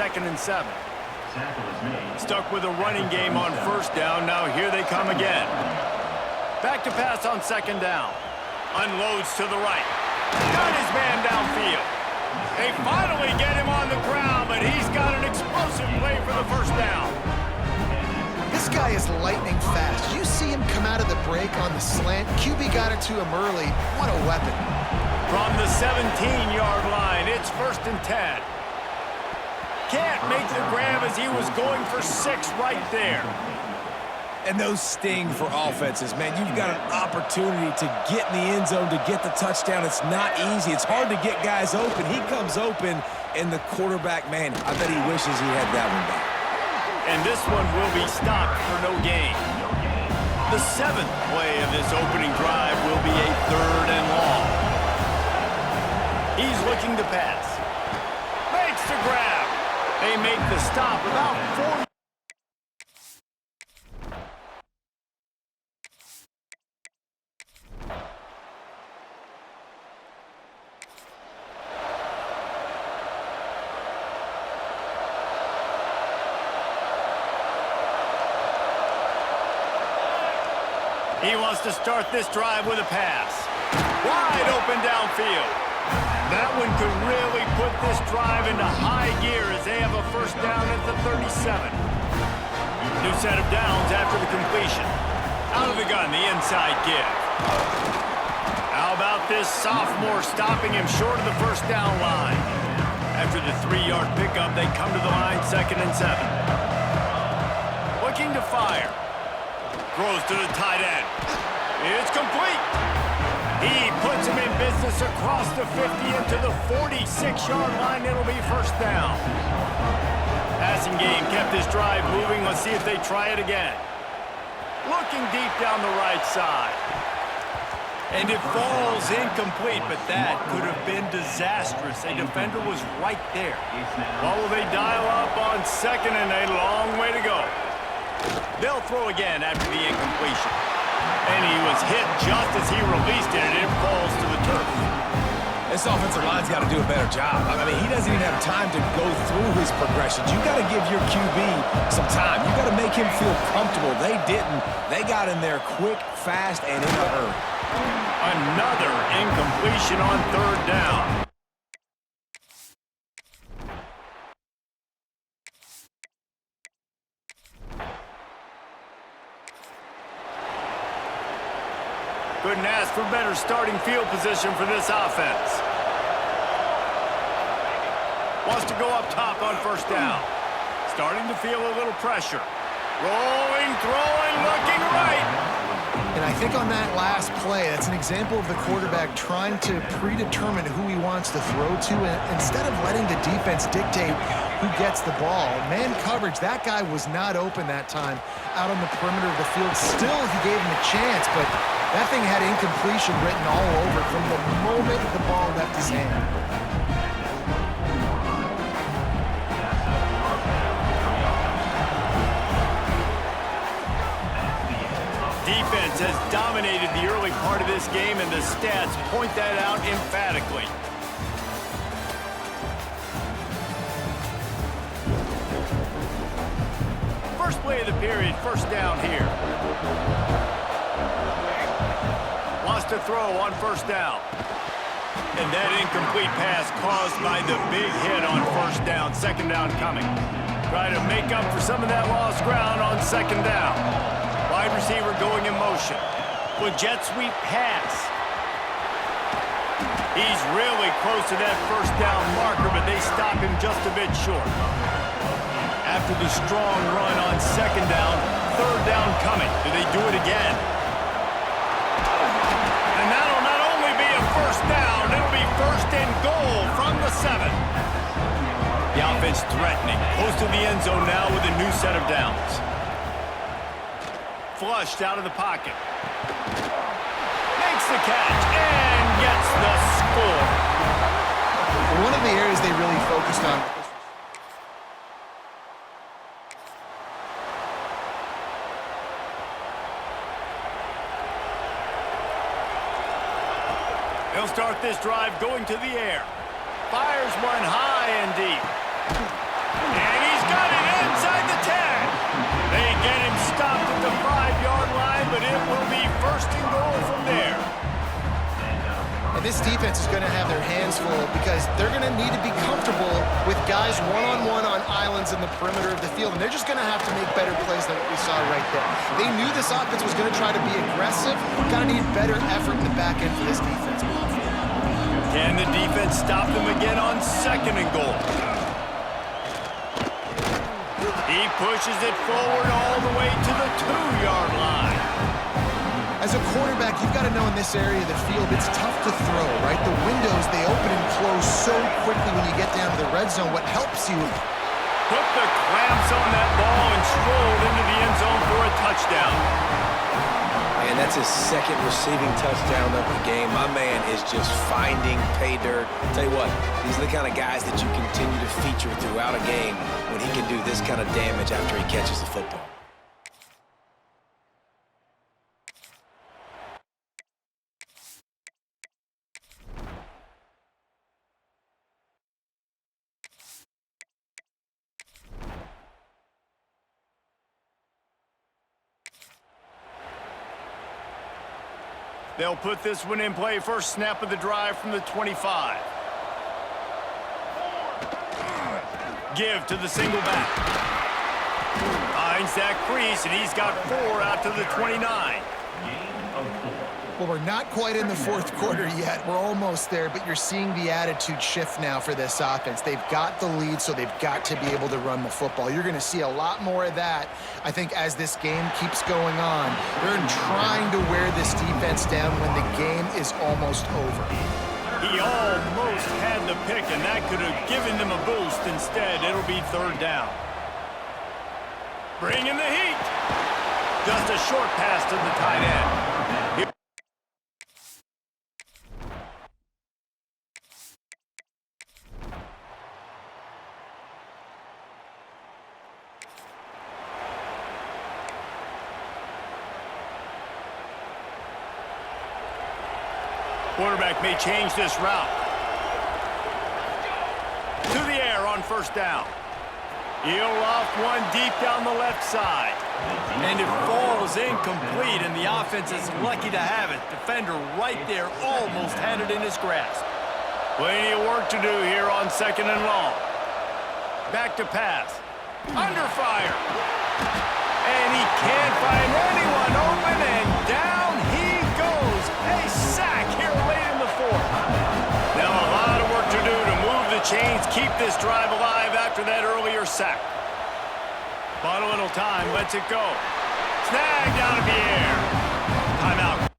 Second and 7. Tackle is made. Stuck with a running game on first down. Now here they come again. Back to pass on second down. Unloads to the right. Got his man downfield. A They finally get him on the ground, but he's got an explosive play for the first down. This guy is lightning fast. You see him come out of the break on the slant. QB got it to him early. What a weapon. From the 17-yard line, it's 1st and 10. Can't make the grab as he was going for 6 right there. And those sting for offenses, man. You've got an opportunity to get in the end zone, to get the touchdown. It's not easy. It's hard to get guys open. He comes open, and the quarterback, man, I bet he wishes he had that one back. And this one will be stopped for no gain. The 7th play of this opening drive will be a 3rd and long. He's looking to pass. Makes the grab. They make the stop about 4. He wants to start this drive with a pass. Wide open downfield. That one could really put this drive into high gear as they have a first down at the 37. New set of downs after the completion. Out of the gun, the inside give. How about this sophomore stopping him short of the first down line? After the 3-yard pickup, they come to the line 2nd and 7. Looking to fire. Throws to the tight end. It's complete. He puts him in business across the 50 into the 46-yard line. It'll be first down. Passing game kept this drive moving. Let's see if they try it again. Looking deep down the right side. And it falls incomplete, but that could have been disastrous. A defender was right there. Well, will they dial up on 2nd and a long way to go? They'll throw again after the incompletion. And he was hit just as he released it, and it falls to the turf. This offensive line's got to do a better job. I mean, he doesn't even have time to go through his progressions. You got to give your QB some time. You got to make him feel comfortable. They didn't. They got in there quick, fast, and in a hurry. Another incompletion on 3rd down. Couldn't ask for better starting field position for this offense. Wants to go up top on first down. Starting to feel a little pressure. Rolling, throwing, looking right. And I think on that last play, that's an example of the quarterback trying to predetermine who he wants to throw to, and instead of letting the defense dictate who gets the ball. Man coverage, that guy was not open that time out on the perimeter of the field. Still, he gave him a chance, but that thing had incompletion written all over it from the moment the ball left his hand. Defense has dominated the early part of this game, and the stats point that out emphatically. First play of the period, first down here. Wants to throw on first down. And that incomplete pass caused by the big hit on first down. 2nd down coming. Try to make up for some of that lost ground on 2nd down. Wide receiver going in motion. With jet sweep pass. He's really close to that first down marker, but they stop him just a bit short. After the strong run on 2nd down, 3rd down coming. Do they do it again? And that'll not only be a first down, it'll be 1st and goal from the 7. The offense threatening. Close to the end zone now with a new set of downs. Flushed out of the pocket. Makes the catch and gets the score. One of the areas they really focused on. They'll start this drive going to the air. Fires one high and deep. And he's got it inside the 10. They get him stopped at the 5-yard line, but it will be 1st and goal from there. And this defense is going to have their hands hands full because they're going to need to be comfortable with guys one-on-one on islands in the perimeter of the field, and they're just going to have to make better plays than what we saw right there. They knew this offense was going to try to be aggressive. Got to need better effort in the back end for this defense. Can the defense stop them again on 2nd and goal? He pushes it forward all the way to the 2-yard line. As a quarterback, you've got to know in this area of the field, it's tough to throw, right? The windows, they open and close so quickly when you get down to the red zone. What helps you? Put the clamps on that ball and strolled into the end zone for a touchdown. And that's his 2nd receiving touchdown of the game. My man is just finding pay dirt. Tell you what, these are the kind of guys that you continue to feature throughout a game when he can do this kind of damage after he catches the football. They'll put this one in play. First snap of the drive from the 25. Give to the single back. Finds that crease, and he's got 4 out to the 29. Well, we're not quite in the 4th quarter yet. We're almost there, but you're seeing the attitude shift now for this offense. They've got the lead, so they've got to be able to run the football. You're going to see a lot more of that, I think, as this game keeps going on. They're trying to wear this defense down when the game is almost over. He almost had the pick, and that could have given them a boost. Instead, it'll be 3rd down. Bringing the heat. Just a short pass to the tight end. Quarterback may change this route. To the air on 1st down. He'll off one deep down the left side. And it falls incomplete, and the offense is lucky to have it. Defender right there almost had it in his grasp. Plenty of work to do here on 2nd and long. Back to pass. Under fire. And he can't find anyone open, and down he goes. A sack here late in the 4th. Now a lot of work to do to move the chains, keep this drive alive after that earlier sack. But a little time, lets it go. Snagged out of the air. Timeout.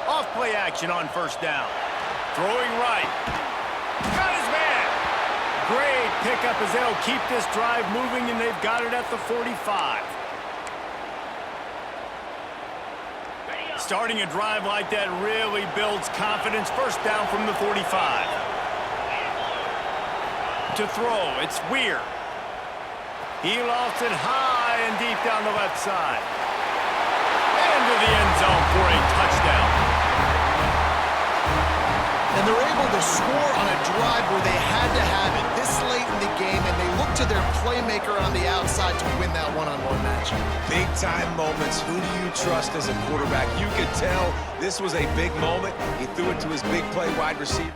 Off-play action on 1st down. Throwing right. Got his man. Great pickup as they'll keep this drive moving, and they've got it at the 45. Starting a drive like that really builds confidence. 1st down from the 45. To throw, it's Weir. He lofts it high and deep down the left side. Into the end zone for a touchdown. And they're able to score on a drive where they had to have it this late in the game, and they look to their playmaker on the outside to win that one-on-one match. Big-time moments. Who do you trust as a quarterback? You could tell this was a big moment. He threw it to his big play wide receiver.